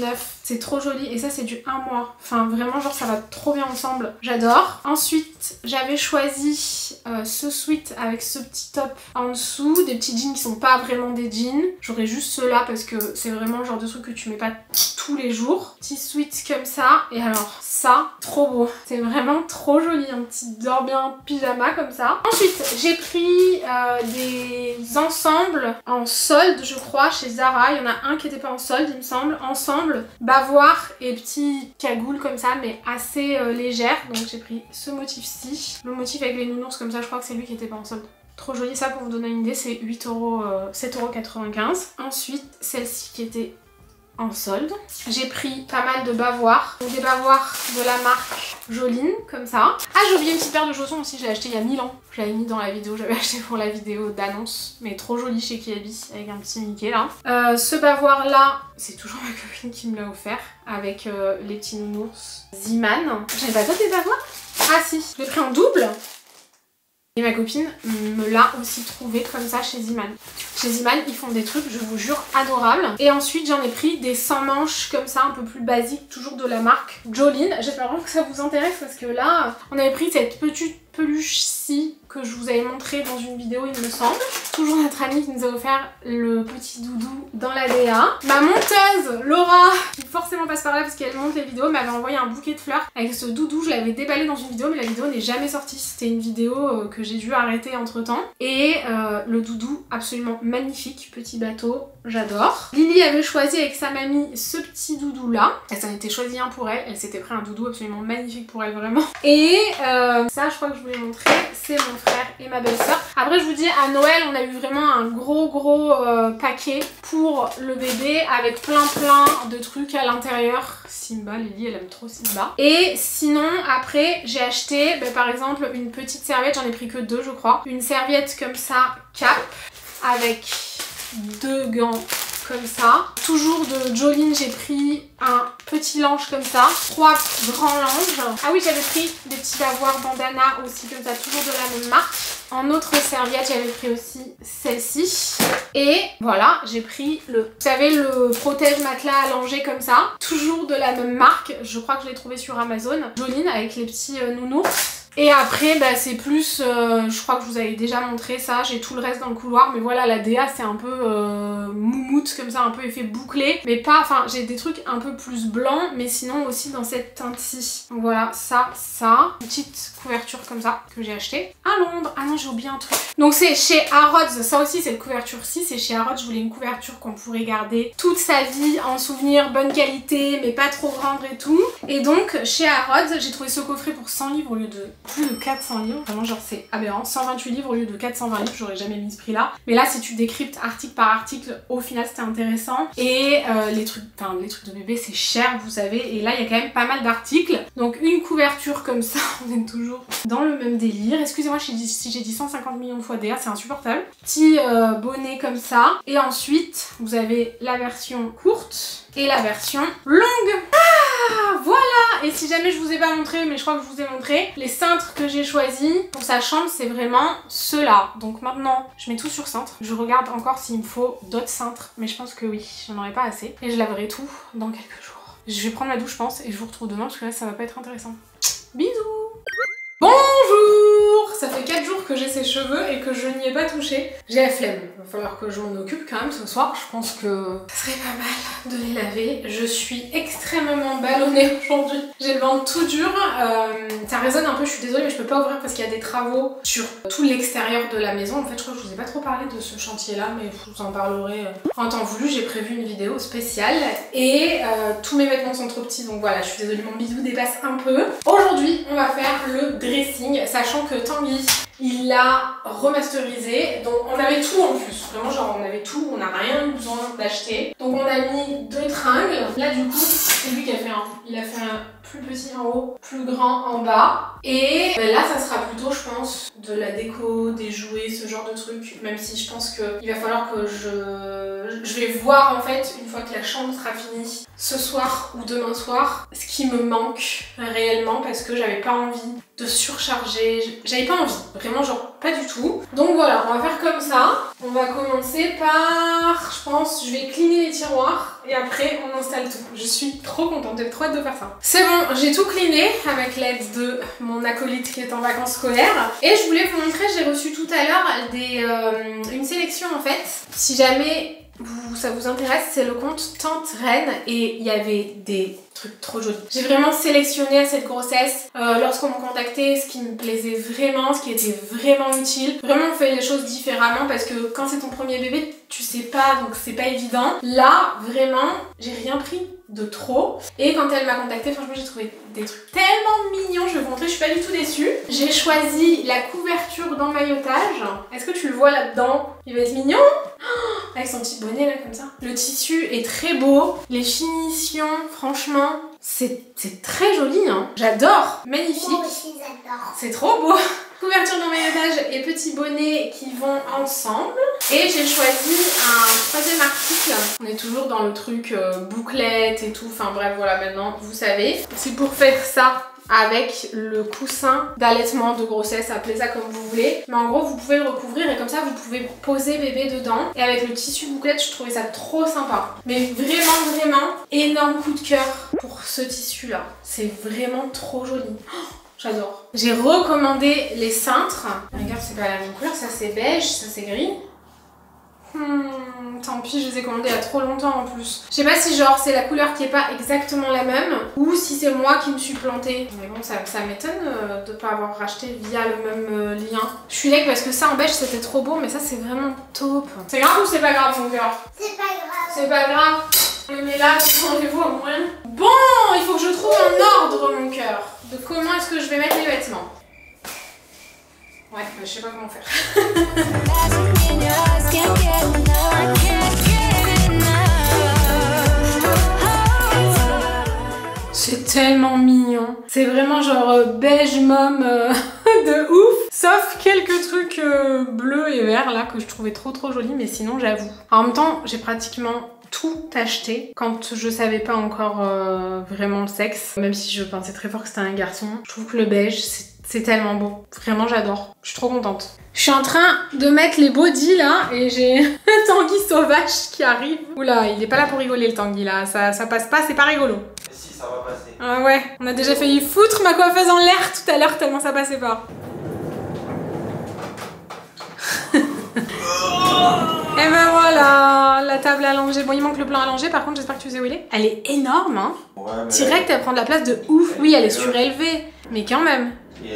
€. C'est trop joli et ça c'est du 1 mois. Enfin vraiment genre ça va trop bien ensemble. J'adore. Ensuite j'avais choisi ce sweat avec ce petit top en dessous. Des petits jeans qui sont pas vraiment des jeans. J'aurais juste ceux-là parce que c'est vraiment le genre de truc que tu mets pas tous les jours. Petit sweat comme ça. Et alors ça, trop beau. C'est vraiment trop joli. Un petit dors bien pyjama comme ça. Ensuite j'ai pris des ensembles en solde je crois chez Zara. Il y en a un qui était pas en solde il me semble. Ensemble bavoir et petit cagoule comme ça mais assez légère. Donc j'ai pris ce motif-ci. Le motif avec les nounours comme ça je crois que c'est lui qui était pas en solde. Trop joli, ça pour vous donner une idée c'est 7,95 €. Ensuite celle-ci qui était en solde. J'ai pris pas mal de bavoirs. Des bavoirs de la marque Joline, comme ça. Ah, j'ai oublié une petite paire de chaussons aussi, je l'ai acheté il y a 1000 ans. Je l'avais mis dans la vidéo, j'avais acheté pour la vidéo d'annonce. Mais trop joli chez Kiabi, avec un petit Mickey là. Ce bavoir là, c'est toujours ma copine qui me l'a offert. Avec les petits nounours Ziman. J'avais pas d'autres des bavoirs? Ah si, je l'ai pris en double. Et ma copine me l'a aussi trouvé comme ça chez Ziman. Chez Ziman, ils font des trucs, je vous jure, adorables. Et ensuite, j'en ai pris des sans manches comme ça, un peu plus basiques, toujours de la marque Joline. J'espère vraiment que ça vous intéresse parce que là, on avait pris cette petite peluche-ci que je vous avais montré dans une vidéo, il me semble. Toujours notre amie qui nous a offert le petit doudou dans la DA. Ma monteuse, Laura, qui forcément passe par là parce qu'elle monte les vidéos, m'avait envoyé un bouquet de fleurs avec ce doudou. Je l'avais déballé dans une vidéo, mais la vidéo n'est jamais sortie. C'était une vidéo que j'ai dû arrêter entre temps. Et le doudou, absolument magnifique, petit bateau, j'adore. Lily avait choisi avec sa mamie ce petit doudou là. Elle s'en était choisi un pour elle. Elle s'était pris un doudou absolument magnifique pour elle, vraiment. Et ça, je crois que je vous l'ai montré, c'est mon frère et ma belle-sœur. Après, je vous dis, à Noël, on a eu eu vraiment un gros paquet pour le bébé avec plein de trucs à l'intérieur. Simba, Lily elle aime trop Simba. Et sinon après j'ai acheté par exemple une petite serviette, j'en ai pris que 2 je crois. Une serviette comme ça, Cap, avec 2 gants comme ça. Toujours de Jolene, j'ai pris un petit linge comme ça, 3 grands linges. Ah oui, j'avais pris des petits bavoirs bandana aussi comme ça, toujours de la même marque. En autre serviette, j'avais pris aussi celle-ci. Et voilà, j'ai pris vous savez, le protège matelas allongé comme ça, toujours de la même marque. Je crois que je l'ai trouvé sur Amazon. Jolene avec les petits nounours. Et après, c'est plus, je crois que je vous avais déjà montré ça, j'ai tout le reste dans le couloir, mais voilà, la DA c'est un peu moumoute comme ça, un peu effet bouclé, mais pas, enfin j'ai des trucs un peu plus blancs, mais sinon aussi dans cette teinte-ci. Donc voilà, ça, une petite couverture comme ça que j'ai acheté à Londres. Ah non, j'ai oublié un truc. Donc c'est chez Harrods, ça aussi c'est le couverture-ci, c'est chez Harrods, je voulais une couverture qu'on pourrait garder toute sa vie en souvenir, bonne qualité, mais pas trop grande et tout. Et donc chez Harrods, j'ai trouvé ce coffret pour 100 livres au lieu de plus de 400 livres, vraiment genre c'est aberrant, 128 livres au lieu de 420 livres, j'aurais jamais mis ce prix là, mais là si tu décryptes article par article, au final c'était intéressant. Et les trucs de bébé c'est cher vous savez, et là il y a quand même pas mal d'articles. Donc une couverture comme ça, on est toujours dans le même délire, excusez-moi si j'ai dit 150 millions de fois DA, c'est insupportable. Petit bonnet comme ça, et ensuite vous avez la version courte et la version longue. Ah, voilà. Et si jamais je vous ai pas montré, mais je crois que je vous ai montré, les cintres que j'ai choisis pour sa chambre, c'est vraiment ceux-là. Donc maintenant, je mets tout sur cintre. Je regarde encore s'il me faut d'autres cintres, mais je pense que oui, j'en aurai pas assez. Et je laverai tout dans quelques jours. Je vais prendre la douche, je pense, et je vous retrouve demain, parce que là, ça va pas être intéressant. Bisous. Bonjour! Ça fait 4 jours que j'ai ces cheveux et que je n'y ai pas touché. J'ai la flemme, il va falloir que je m'en occupe quand même ce soir. Je pense que ça serait pas mal de les laver. Je suis extrêmement ballonnée aujourd'hui. J'ai le ventre tout dur. Ça résonne un peu, je suis désolée, mais je peux pas ouvrir parce qu'il y a des travaux sur tout l'extérieur de la maison. En fait, je crois que je vous ai pas trop parlé de ce chantier-là, mais je vous en parlerai en temps voulu. J'ai prévu une vidéo spéciale et tous mes vêtements sont trop petits, donc voilà, je suis désolée, mon bidou dépasse un peu. Aujourd'hui, on va faire le dressing, sachant que Tanguy, il l'a remasterisé, donc on avait tout en plus, vraiment genre on avait tout, on n'a rien eu besoin d'acheter. Donc on a mis 2 tringles, là du coup c'est lui qui a fait il a fait un plus petit en haut, plus grand en bas. Et là ça sera plutôt je pense de la déco, des jouets, ce genre de trucs, même si je pense qu'il va falloir que je vais voir en fait une fois que la chambre sera finie ce soir ou demain soir ce qui me manque réellement, parce que j'avais pas envie de surcharger, j'avais pas envie, vraiment genre pas du tout. Donc voilà, on va faire comme ça. On va commencer par, je pense, je vais cleaner les tiroirs et après on installe tout. Je suis trop contente, j'ai trop hâte de faire ça. C'est bon, j'ai tout cleané avec l'aide de mon acolyte qui est en vacances scolaires. Et je voulais vous montrer, j'ai reçu tout à l'heure une sélection en fait. Si jamais ça vous intéresse, c'est le compte Tante Reine et il y avait des trucs trop jolis. J'ai vraiment sélectionné à cette grossesse lorsqu'on m'a contacté ce qui me plaisait vraiment, ce qui était vraiment utile. Vraiment on fait les choses différemment parce que quand c'est ton premier bébé tu sais pas, donc c'est pas évident. Là vraiment j'ai rien pris de trop, et quand elle m'a contacté franchement j'ai trouvé des trucs tellement mignons. Je vais vous montrer, je suis pas du tout déçue. J'ai choisi la couverture d'emmaillotage. Est-ce que tu le vois là-dedans? Il va être mignon avec son petit bonnet là comme ça. Le tissu est très beau, les finitions franchement c'est très joli hein. J'adore, magnifique. Moi aussi j'adore. C'est trop beau. Couverture d'emmaillotage et petit bonnet qui vont ensemble. Et j'ai choisi un 3e article. On est toujours dans le truc bouclette et tout. Enfin bref voilà, maintenant vous savez. C'est pour faire ça avec le coussin d'allaitement, de grossesse, appelez ça comme vous voulez. Mais en gros vous pouvez le recouvrir et comme ça vous pouvez poser bébé dedans. Et avec le tissu bouclette je trouvais ça trop sympa. Mais vraiment énorme coup de cœur pour ce tissu là. C'est vraiment trop joli. J'adore. J'ai recommandé les cintres. Regarde, c'est pas la même couleur, ça c'est beige, ça c'est gris. Tant pis, je les ai commandés il y a trop longtemps en plus. Je sais pas si genre c'est la couleur qui est pas exactement la même ou si c'est moi qui me suis plantée. Mais bon, ça m'étonne de pas avoir racheté via le même lien. Je suis like parce que ça en beige c'était trop beau, mais ça c'est vraiment top. C'est grave ou c'est pas grave mon cœur? C'est pas grave. C'est pas grave. Mais là, rendez-vous au moins. Bon, il faut que je trouve un ordre mon cœur de comment est-ce que je vais mettre les vêtements. Ouais, je sais pas comment faire. C'est tellement mignon. C'est vraiment genre beige mom de ouf. Sauf quelques trucs bleus et verts là que je trouvais trop jolis, mais sinon j'avoue. En même temps, j'ai pratiquement tout acheté quand je savais pas encore vraiment le sexe. Même si je pensais très fort que c'était un garçon. Je trouve que le beige, c'est tellement beau. Vraiment, j'adore. Je suis trop contente. Je suis en train de mettre les bodys là et j'ai un Tanguy sauvage qui arrive. Oula, il est pas là pour rigoler le Tanguy là. Ça passe pas, c'est pas rigolo. Mais si, ça va passer. Ah ouais, on a déjà failli foutre ma coiffeuse en l'air tout à l'heure tellement ça passait pas. Et ben voilà, la table allongée. Bon, il manque le plan allongé, par contre, j'espère que tu sais où il est. Elle est énorme, hein. Ouais, mais direct, elle prend de la place de ouf. Oui, elle est surélevée, mais quand même. Et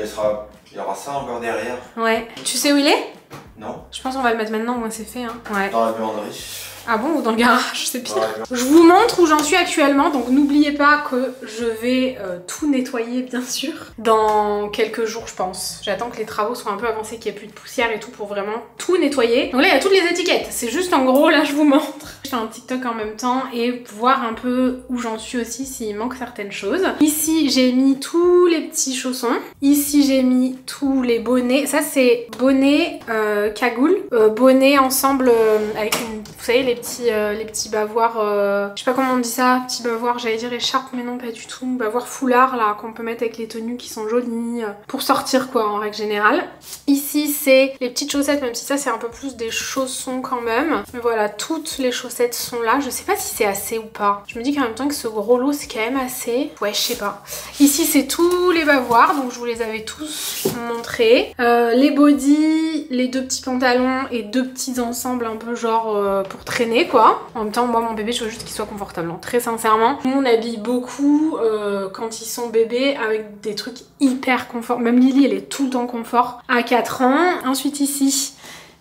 il y aura ça encore derrière. Ouais. Tu sais où il est? Non. Je pense qu'on va le mettre maintenant, au moins c'est fait, hein. Ouais. Dans la buanderie. Ah bon, ou dans le garage, c'est pire. Ouais. Je vous montre où j'en suis actuellement, donc n'oubliez pas que je vais tout nettoyer bien sûr dans quelques jours je pense. J'attends que les travaux soient un peu avancés, qu'il n'y ait plus de poussière et tout pour vraiment tout nettoyer. Donc là il y a toutes les étiquettes, c'est juste en gros là je vous montre. Je fais un TikTok en même temps et voir un peu où j'en suis aussi s'il manque certaines choses. Ici j'ai mis tous les petits chaussons, ici j'ai mis tous les bonnets, ça c'est bonnet cagoule, bonnet ensemble avec une, vous savez les petits bavoirs, je sais pas comment on dit ça, petits bavoirs, j'allais dire écharpe mais non pas du tout, bavoirs foulard là qu'on peut mettre avec les tenues qui sont jolies pour sortir quoi en règle générale. Ici c'est les petites chaussettes, même si ça c'est un peu plus des chaussons quand même, mais voilà toutes les chaussettes sont là, je sais pas si c'est assez ou pas, je me dis qu'en même temps que ce gros lot c'est quand même assez, ouais je sais pas. Ici c'est tous les bavoirs, donc je vous les avais tous montrés, les bodys, les deux petits pantalons et deux petits ensembles un peu genre pour traîner quoi. En même temps moi mon bébé je veux juste qu'il soit confortable hein. Très sincèrement on habille beaucoup quand ils sont bébés avec des trucs hyper confort, même Lily elle est tout le temps confort à 4 ans. Ensuite ici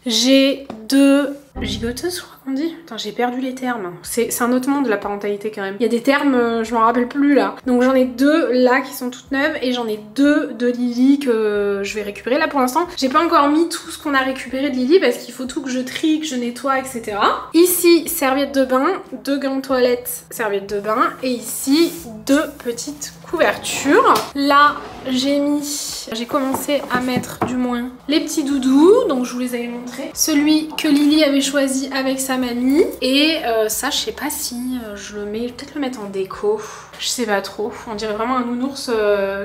j'ai deux gigoteuses je crois qu'on dit. Attends j'ai perdu les termes, c'est un autre monde la parentalité quand même. Il y a des termes je m'en rappelle plus là. Donc j'en ai deux là qui sont toutes neuves et j'en ai deux de Lily que je vais récupérer. Là pour l'instant j'ai pas encore mis tout ce qu'on a récupéré de Lily parce qu'il faut tout que je trie, que je nettoie etc. Ici serviette de bain, deux grandes toilettes serviettes de bain et ici deux petites couvertures. Là j'ai commencé à mettre du moins les petits doudous, donc je vous les avais montrés. Celui que Lily avait choisi avec sa mamie et ça je sais pas si je le mets, peut-être le mettre en déco. Je sais pas trop, on dirait vraiment un nounours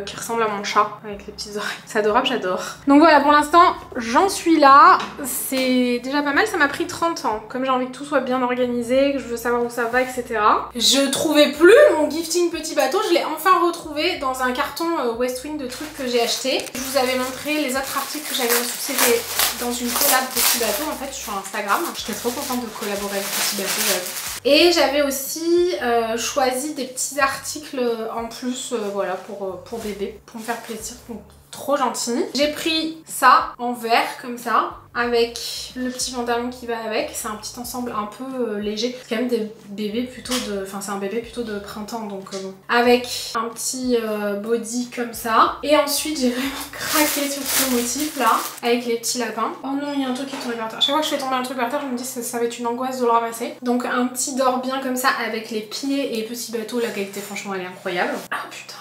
qui ressemble à mon chat avec les petites oreilles. C'est adorable, j'adore. Donc voilà, pour l'instant, j'en suis là. C'est déjà pas mal, ça m'a pris 30 ans. Comme j'ai envie que tout soit bien organisé, que je veux savoir où ça va, etc. Je trouvais plus mon gifting petit bateau, je l'ai enfin retrouvé dans un carton Westwing de trucs que j'ai acheté. Je vous avais montré les autres articles que j'avais reçus, c'était dans une collab Petit Bateau en fait sur Instagram. J'étais trop contente de collaborer avec Petit Bateau, j'avoue. Et j'avais aussi choisi des petits articles en plus voilà pour bébé, pour me faire plaisir. Donc trop gentil. J'ai pris ça en vert comme ça avec le petit pantalon qui va avec. C'est un petit ensemble un peu léger. C'est quand même des bébés plutôt de... Enfin c'est un bébé plutôt de printemps donc bon. Avec un petit body comme ça. Et ensuite j'ai vraiment craqué sur ce motif là avec les petits lapins. Oh non il y a un truc qui est tombé par terre. Chaque fois que je fais tomber un truc par terre je me dis que ça va être une angoisse de le ramasser. Donc un petit dors bien comme ça avec les pieds et petit bateau. La qualité franchement elle est incroyable. Ah putain.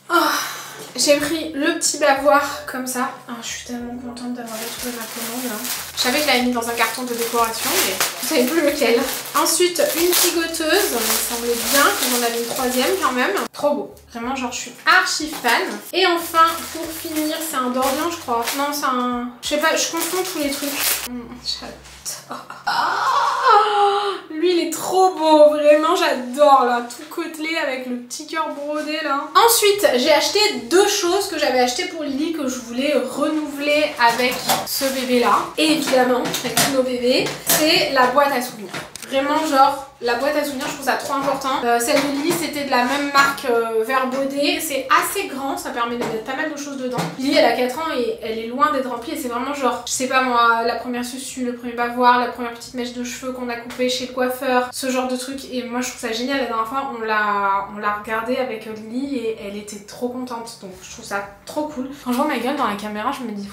Oh. J'ai pris le petit bavoir comme ça. Oh, je suis tellement contente d'avoir retrouvé ma commande là. Je savais que je l'avais mis dans un carton de décoration mais je savais plus lequel. Ensuite une gigoteuse, il me semblait bien que j'en avais une troisième quand même. Trop beau, vraiment genre je suis archi fan. Et enfin pour finir c'est un Dorian je crois. Non c'est un... Je sais pas, je confonds tous les trucs. J'adore. Lui il est trop beau, vraiment j'adore là, tout côtelé avec le petit cœur brodé là. Ensuite j'ai acheté deux choses que j'avais achetées pour Lily que je voulais renouveler avec ce bébé là. Et évidemment avec tous nos bébés, c'est la boîte à souvenirs. Vraiment genre la boîte à souvenirs, je trouve ça trop important. Celle de Lily c'était de la même marque Vert Baudet. C'est assez grand, ça permet de mettre pas mal de choses dedans. Lily elle a 4 ans et elle est loin d'être remplie et c'est vraiment genre, je sais pas moi, la première susu, le premier bavoir, la première petite mèche de cheveux qu'on a coupée chez le coiffeur, ce genre de truc. Et moi je trouve ça génial. La dernière fois on l'a regardé avec Lily et elle était trop contente. Donc je trouve ça trop cool. Quand je vois ma gueule dans la caméra, je me dis...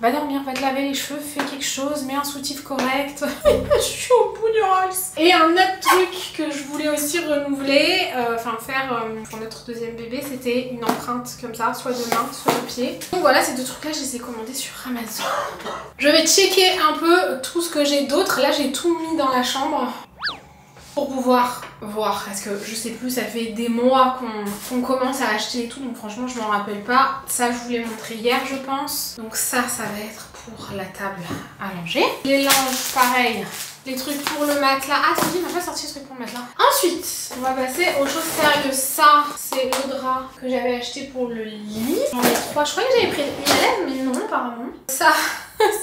Va dormir, va te laver les cheveux, fais quelque chose, mets un soutif correct. Je suis au bout du rôle. Et un autre truc que je voulais aussi renouveler, faire pour notre deuxième bébé, c'était une empreinte comme ça, soit de main, soit de pied. Donc voilà, ces deux trucs-là, je les ai commandés sur Amazon. Je vais checker un peu tout ce que j'ai d'autre. Là, j'ai tout mis dans la chambre pour pouvoir voir, parce que je sais plus, ça fait des mois qu'on commence à acheter et tout, donc franchement je m'en rappelle pas. Ça je vous l'ai montré hier je pense, donc ça va être pour la table à langer. Les linges pareil, les trucs pour le matelas. Ah t'as dit, il m'a pas sorti ce truc pour le matelas. Ensuite on va passer aux choses sérieuses. Ça c'est le drap que j'avais acheté pour le lit. J'en ai 3, je croyais que j'avais pris une à l'aide mais non apparemment. Ça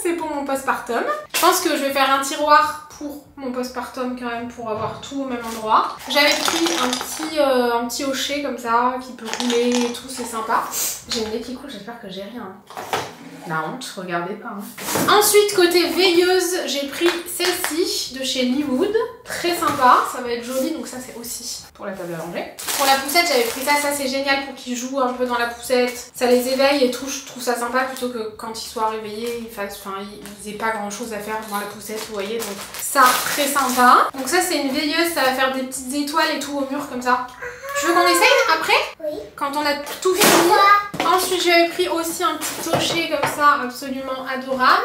c'est pour mon postpartum. Je pense que je vais faire un tiroir pour mon postpartum quand même, pour avoir tout au même endroit. J'avais pris un petit hochet comme ça qui peut rouler et tout, c'est sympa. J'ai une nez qui coule, j'espère que j'ai rien. La honte, regardez pas. Hein. Ensuite, côté veilleuse, j'ai pris celle-ci de chez Leewood. Très sympa, ça va être joli, donc ça c'est aussi pour la table à langer. Pour la poussette, j'avais pris ça c'est génial pour qu'ils jouent un peu dans la poussette. Ça les éveille et tout, je trouve ça sympa plutôt que quand ils soient réveillés, ils aient pas grand chose à faire dans la poussette, vous voyez. Donc ça, très sympa. Donc ça c'est une veilleuse, ça va faire des petites étoiles et tout au mur comme ça. Tu veux qu'on essaye après? Oui. Quand on a tout fini. Ensuite j'avais pris aussi un petit hochet comme ça, absolument adorable.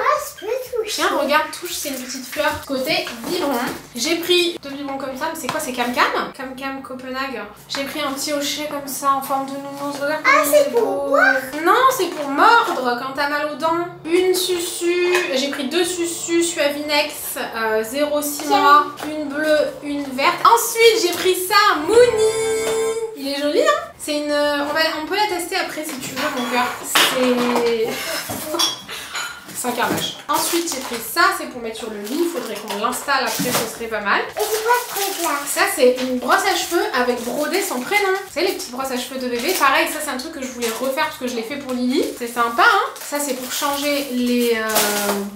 Tiens, regarde, touche, c'est une petite fleur côté biberon. J'ai pris deux biberons comme ça, mais c'est quoi? C'est Cam Cam? Cam Cam Copenhague. J'ai pris un petit hochet comme ça en forme de nounours. Regarde. Ah, c'est pour boire? Non, c'est pour mordre quand t'as mal aux dents. Une susu, j'ai pris deux susus Suavinex 0,6 mois, une bleue, une verte. Ensuite j'ai pris ça, Mouni. Il est joli hein? C'est une... On peut la tester après si tu veux mon cœur. C'est un carnage. Ensuite j'ai pris ça, c'est pour mettre sur le lit. Il faudrait qu'on l'installe après, ce serait pas mal. Et c'est quoi ce truc là? Ça c'est une brosse à cheveux avec brodé son prénom. Vous savez les petites brosses à cheveux de bébé. Pareil, ça c'est un truc que je voulais refaire parce que je l'ai fait pour Lily. C'est sympa hein. Ça c'est pour changer les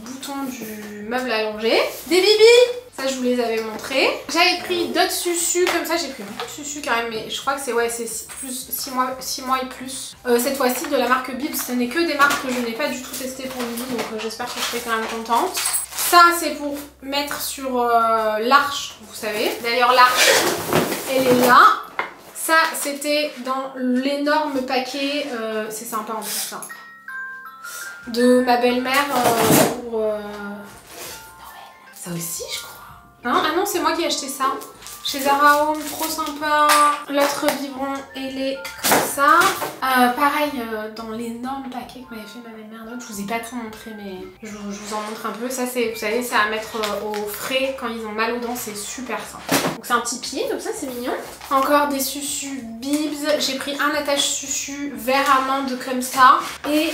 boutons du meuble à longer. Des bibis. Ça je vous les avais montrés. J'avais pris d'autres susus comme ça, j'ai pris beaucoup de susus quand même, mais je crois que c'est 6 mois et plus. Cette fois-ci de la marque Bibs, ce n'est que des marques que je n'ai pas du tout testées pour Lily, donc j'espère que je serai quand même contente. Ça c'est pour mettre sur l'arche, vous savez. D'ailleurs l'arche, elle est là. Ça c'était dans l'énorme paquet, c'est sympa en plus ça, de ma belle-mère pour Noël. Ça aussi je crois. Non, ah non, c'est moi qui ai acheté ça. Chez Zara Home, trop sympa. L'autre biberon, elle est comme ça. Pareil, dans l'énorme paquet que m'avait fait ma belle-mère. Je vous ai pas tout montré, mais je vous en montre un peu. Ça, c'est, vous savez, c'est à mettre au frais quand ils ont mal aux dents. C'est super simple. Donc c'est un petit pied, comme ça, c'est mignon. Encore des susus Bibs. J'ai pris un attache susu vert amande comme ça. Et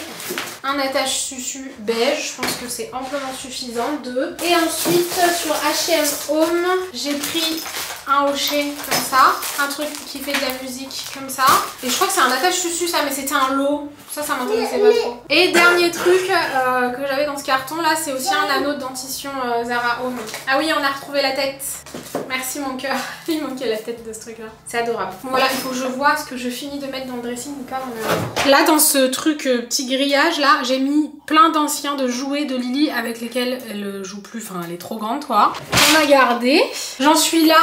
un attache susu beige. Je pense que c'est amplement suffisant. Deux. Et ensuite, sur H&M Home, j'ai pris un hochet comme ça, un truc qui fait de la musique comme ça, et je crois que c'est un attache susu ça, mais c'était un lot, ça m'intéressait pas trop. Et dernier truc que j'avais dans ce carton là, c'est aussi un anneau de dentition Zara Home. Ah oui, on a retrouvé la tête, merci mon cœur, il manquait la tête de ce truc là, c'est adorable. Bon voilà, il faut que je vois ce que je finis de mettre dans le dressing ou pas. Là dans ce truc petit grillage là, j'ai mis plein d'anciens de jouets de Lily avec lesquels elle joue plus, enfin elle est trop grande quoi. On a gardé, j'en suis là.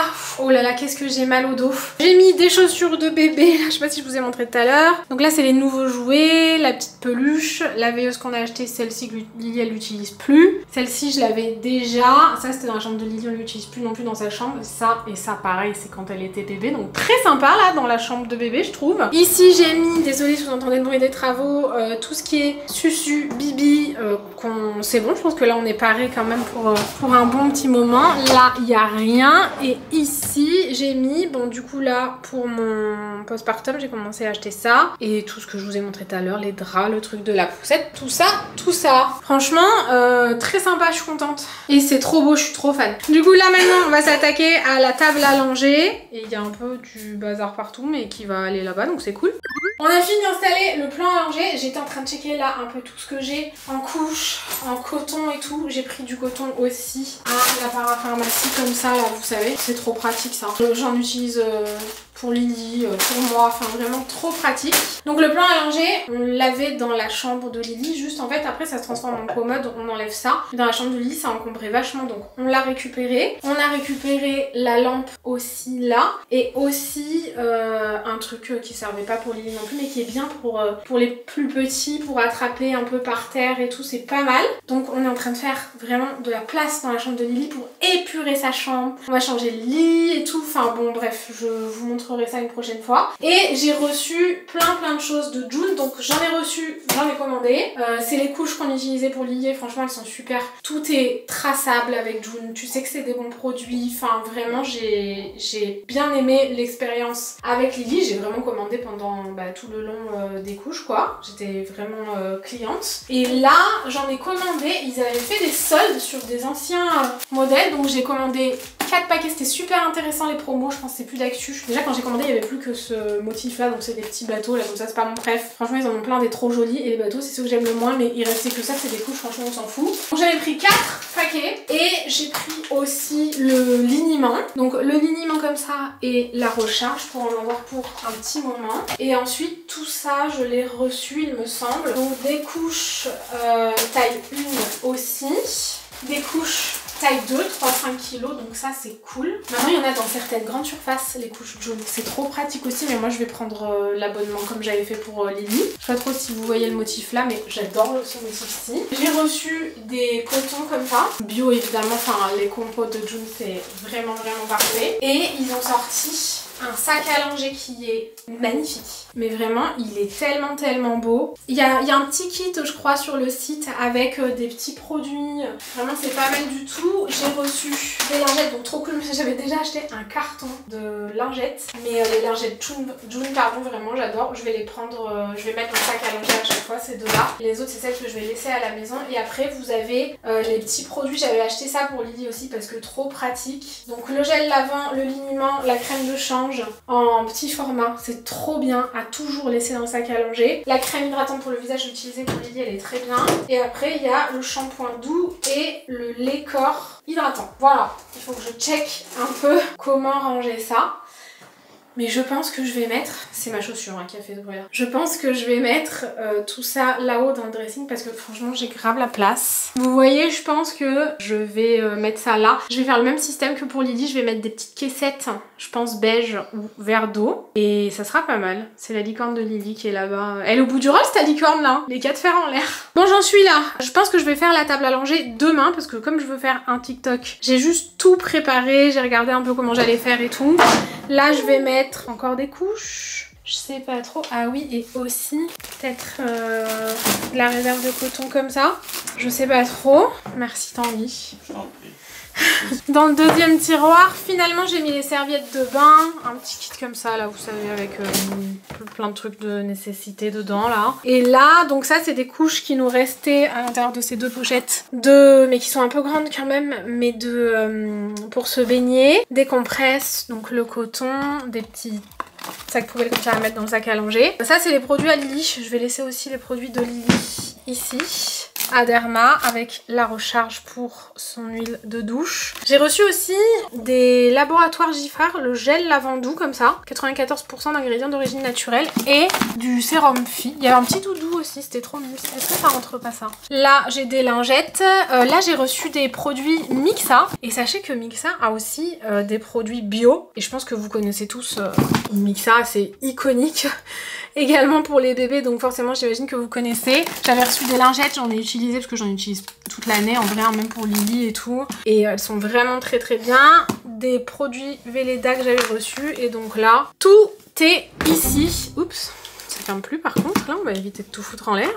Oh là là, qu'est-ce que j'ai mal au dos. J'ai mis des chaussures de bébé, là, je sais pas si je vous ai montré tout à l'heure. Donc là, c'est les nouveaux jouets, la petite peluche, la veilleuse qu'on a achetée, celle-ci que Lily, elle l'utilise plus. Celle-ci, je l'avais déjà. Ça, c'était dans la chambre de Lily, on l'utilise plus non plus dans sa chambre. Ça et ça, pareil, c'est quand elle était bébé. Donc très sympa, là, dans la chambre de bébé, je trouve. Ici, j'ai mis, désolée si vous entendez le bruit des travaux, tout ce qui est susu, bibi, c'est bon, je pense que là, on est paré quand même pour un bon petit moment. Là, il n'y a rien. Et ici, ici j'ai mis, bon du coup là pour mon postpartum j'ai commencé à acheter ça et tout ce que je vous ai montré tout à l'heure, les draps, le truc de la poussette, tout ça. Franchement très sympa, je suis contente et c'est trop beau, je suis trop fan. Du coup là maintenant on va s'attaquer à la table à langer et il y a un peu du bazar partout mais qui va aller là-bas donc c'est cool. On a fini d'installer le plan à langer, j'étais en train de checker là un peu tout ce que j'ai en couche, en coton et tout. J'ai pris du coton aussi à la parapharmacie comme ça là, vous savez, c'est trop pratique ça. J'en utilise pour Lily, pour moi, enfin vraiment trop pratique. Donc le plan à langer, on l'avait dans la chambre de Lily, juste en fait après ça se transforme en commode, on enlève ça. Dans la chambre de Lily ça encombrait vachement donc on l'a récupéré. On a récupéré la lampe aussi là et aussi un truc qui servait pas pour Lily non plus mais qui est bien pour les plus petits, pour attraper un peu par terre et tout, c'est pas mal. Donc on est en train de faire vraiment de la place dans la chambre de Lily pour épurer sa chambre. On va changer le lit et tout, enfin bon bref, je vous montrerai ça une prochaine fois. Et j'ai reçu plein de choses de June, donc j'en ai commandé. C'est les couches qu'on utilisait pour Lily, franchement elles sont super. Tout est traçable avec June, tu sais que c'est des bons produits, enfin vraiment j'ai bien aimé l'expérience avec Lily. J'ai vraiment commandé pendant tout le long des couches quoi, j'étais vraiment cliente. Et là j'en ai commandé, ils avaient fait des soldes sur des anciens modèles, donc j'ai commandé 4 paquets, c'était super intéressant les promos, je pense que c'est plus d'actu. Déjà quand j'ai commandé il n'y avait plus que ce motif là, donc c'est des petits bateaux là, comme ça c'est pas mon préf. Franchement ils en ont plein des trop jolis et les bateaux c'est ceux que j'aime le moins, mais il restait que ça, c'est des couches, franchement on s'en fout. Donc j'avais pris 4 paquets et j'ai pris aussi le liniment. Donc le liniment comme ça et la recharge pour en avoir pour un petit moment. Et ensuite tout ça je l'ai reçu il me semble. Donc des couches taille 1 aussi, des couches taille 2, 3-5 kg, donc ça c'est cool. Maintenant il y en a dans certaines grandes surfaces les couches June, c'est trop pratique aussi, mais moi je vais prendre l'abonnement comme j'avais fait pour Lily. Je sais pas trop si vous voyez le motif là, mais j'adore ce motif-ci. J'ai reçu des cotons comme ça, bio évidemment, enfin les compos de June c'est vraiment parfait. Et ils ont sorti un sac à langer qui est magnifique, mais vraiment il est tellement beau. Il y a un petit kit je crois sur le site avec des petits produits, vraiment c'est pas mal du tout. J'ai reçu des lingettes, donc trop cool, parce que j'avais déjà acheté un carton de lingettes, mais les lingettes June pardon, vraiment j'adore. Je vais les prendre, je vais mettre dans le sac à langer à chaque fois ces deux là. Les autres c'est celles que je vais laisser à la maison. Et après vous avez les petits produits, j'avais acheté ça pour Lily aussi parce que trop pratique. Donc le gel lavant, le liniment, la crème de change en petit format, c'est trop bien à toujours laisser dans le sac à langer. La crème hydratante pour le visage utilisée pour Lily, elle est très bien. Et après il y a le shampoing doux et le lait corps hydratant. Voilà, il faut que je check un peu comment ranger ça. Mais je pense que je vais mettre, c'est ma chaussure qui a fait ce bruit là, je pense que je vais mettre tout ça là-haut dans le dressing parce que franchement j'ai grave la place. Vous voyez, je pense que je vais mettre ça là. Je vais faire le même système que pour Lily, je vais mettre des petites caissettes, je pense beige ou vert d'eau, et ça sera pas mal. C'est la licorne de Lily qui est là-bas. Elle est au bout du rôle cette licorne là, les 4 fers en l'air. Bon j'en suis là, je pense que je vais faire la table à langer demain parce que comme je veux faire un TikTok, j'ai juste tout préparé, j'ai regardé un peu comment j'allais faire et tout. Là je vais mettre encore des couches, je sais pas trop. Ah oui, et aussi peut-être de la réserve de coton comme ça, je sais pas trop. Merci Tanguy. Dans le deuxième tiroir, finalement j'ai mis les serviettes de bain, un petit kit comme ça là, vous savez, avec plein de trucs de nécessité dedans là. Et là, donc ça c'est des couches qui nous restaient à l'intérieur de ces deux pochettes, mais qui sont un peu grandes quand même, mais pour se baigner. Des compresses, donc le coton, des petits sacs poubelles comme ça à mettre dans le sac à langer. Ça c'est les produits à Lily, je vais laisser aussi les produits de Lily ici. À Derma avec la recharge pour son huile de douche. J'ai reçu aussi des laboratoires Giffard, le gel lavant doux comme ça, 94% d'ingrédients d'origine naturelle, et du sérum Phi. Il y avait un petit doudou aussi, c'était trop mignon. Est-ce que ça rentre pas ça? Là j'ai des lingettes, là j'ai reçu des produits Mixa, et sachez que Mixa a aussi des produits bio, et je pense que vous connaissez tous Mixa, c'est iconique. Également pour les bébés, donc forcément j'imagine que vous connaissez. J'avais reçu des lingettes, j'en ai utilisé parce que j'en utilise toute l'année en vrai, même pour Lily et tout, et elles sont vraiment très bien. Des produits Velleda que j'avais reçus, et donc là tout est ici. Oups, s'affirme plus par contre, là on va éviter de tout foutre en l'air.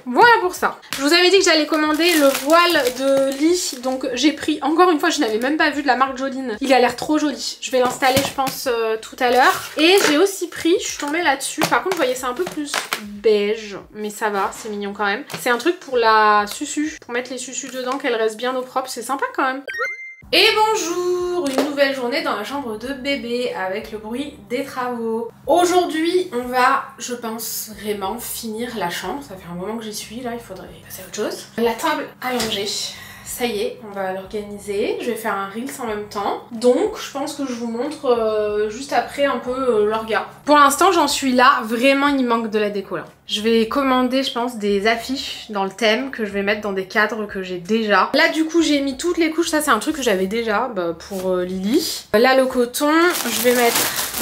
Voilà pour ça. Je vous avais dit que j'allais commander le voile de lit, donc j'ai pris, encore une fois je n'avais même pas vu de la marque Joline. Il a l'air trop joli, je vais l'installer je pense tout à l'heure. Et j'ai aussi pris, je suis tombée là-dessus, par contre vous voyez c'est un peu plus beige, mais ça va, c'est mignon quand même. C'est un truc pour la susu, pour mettre les susus dedans, qu'elle reste bien au propre, c'est sympa quand même. Et bonjour, une nouvelle journée dans la chambre de bébé avec le bruit des travaux. Aujourd'hui, on va, je pense, vraiment finir la chambre. Ça fait un moment que j'y suis, là, il faudrait passer à autre chose. La table allongée. Ça y est, on va l'organiser. Je vais faire un Reels en même temps. Donc, je pense que je vous montre juste après un peu l'orga. Pour l'instant, j'en suis là. Vraiment, il manque de la déco, là. Je vais commander, je pense, des affiches dans le thème que je vais mettre dans des cadres que j'ai déjà. Là, du coup, j'ai mis toutes les couches. Ça, c'est un truc que j'avais déjà pour Lily. Là, le coton, je vais mettre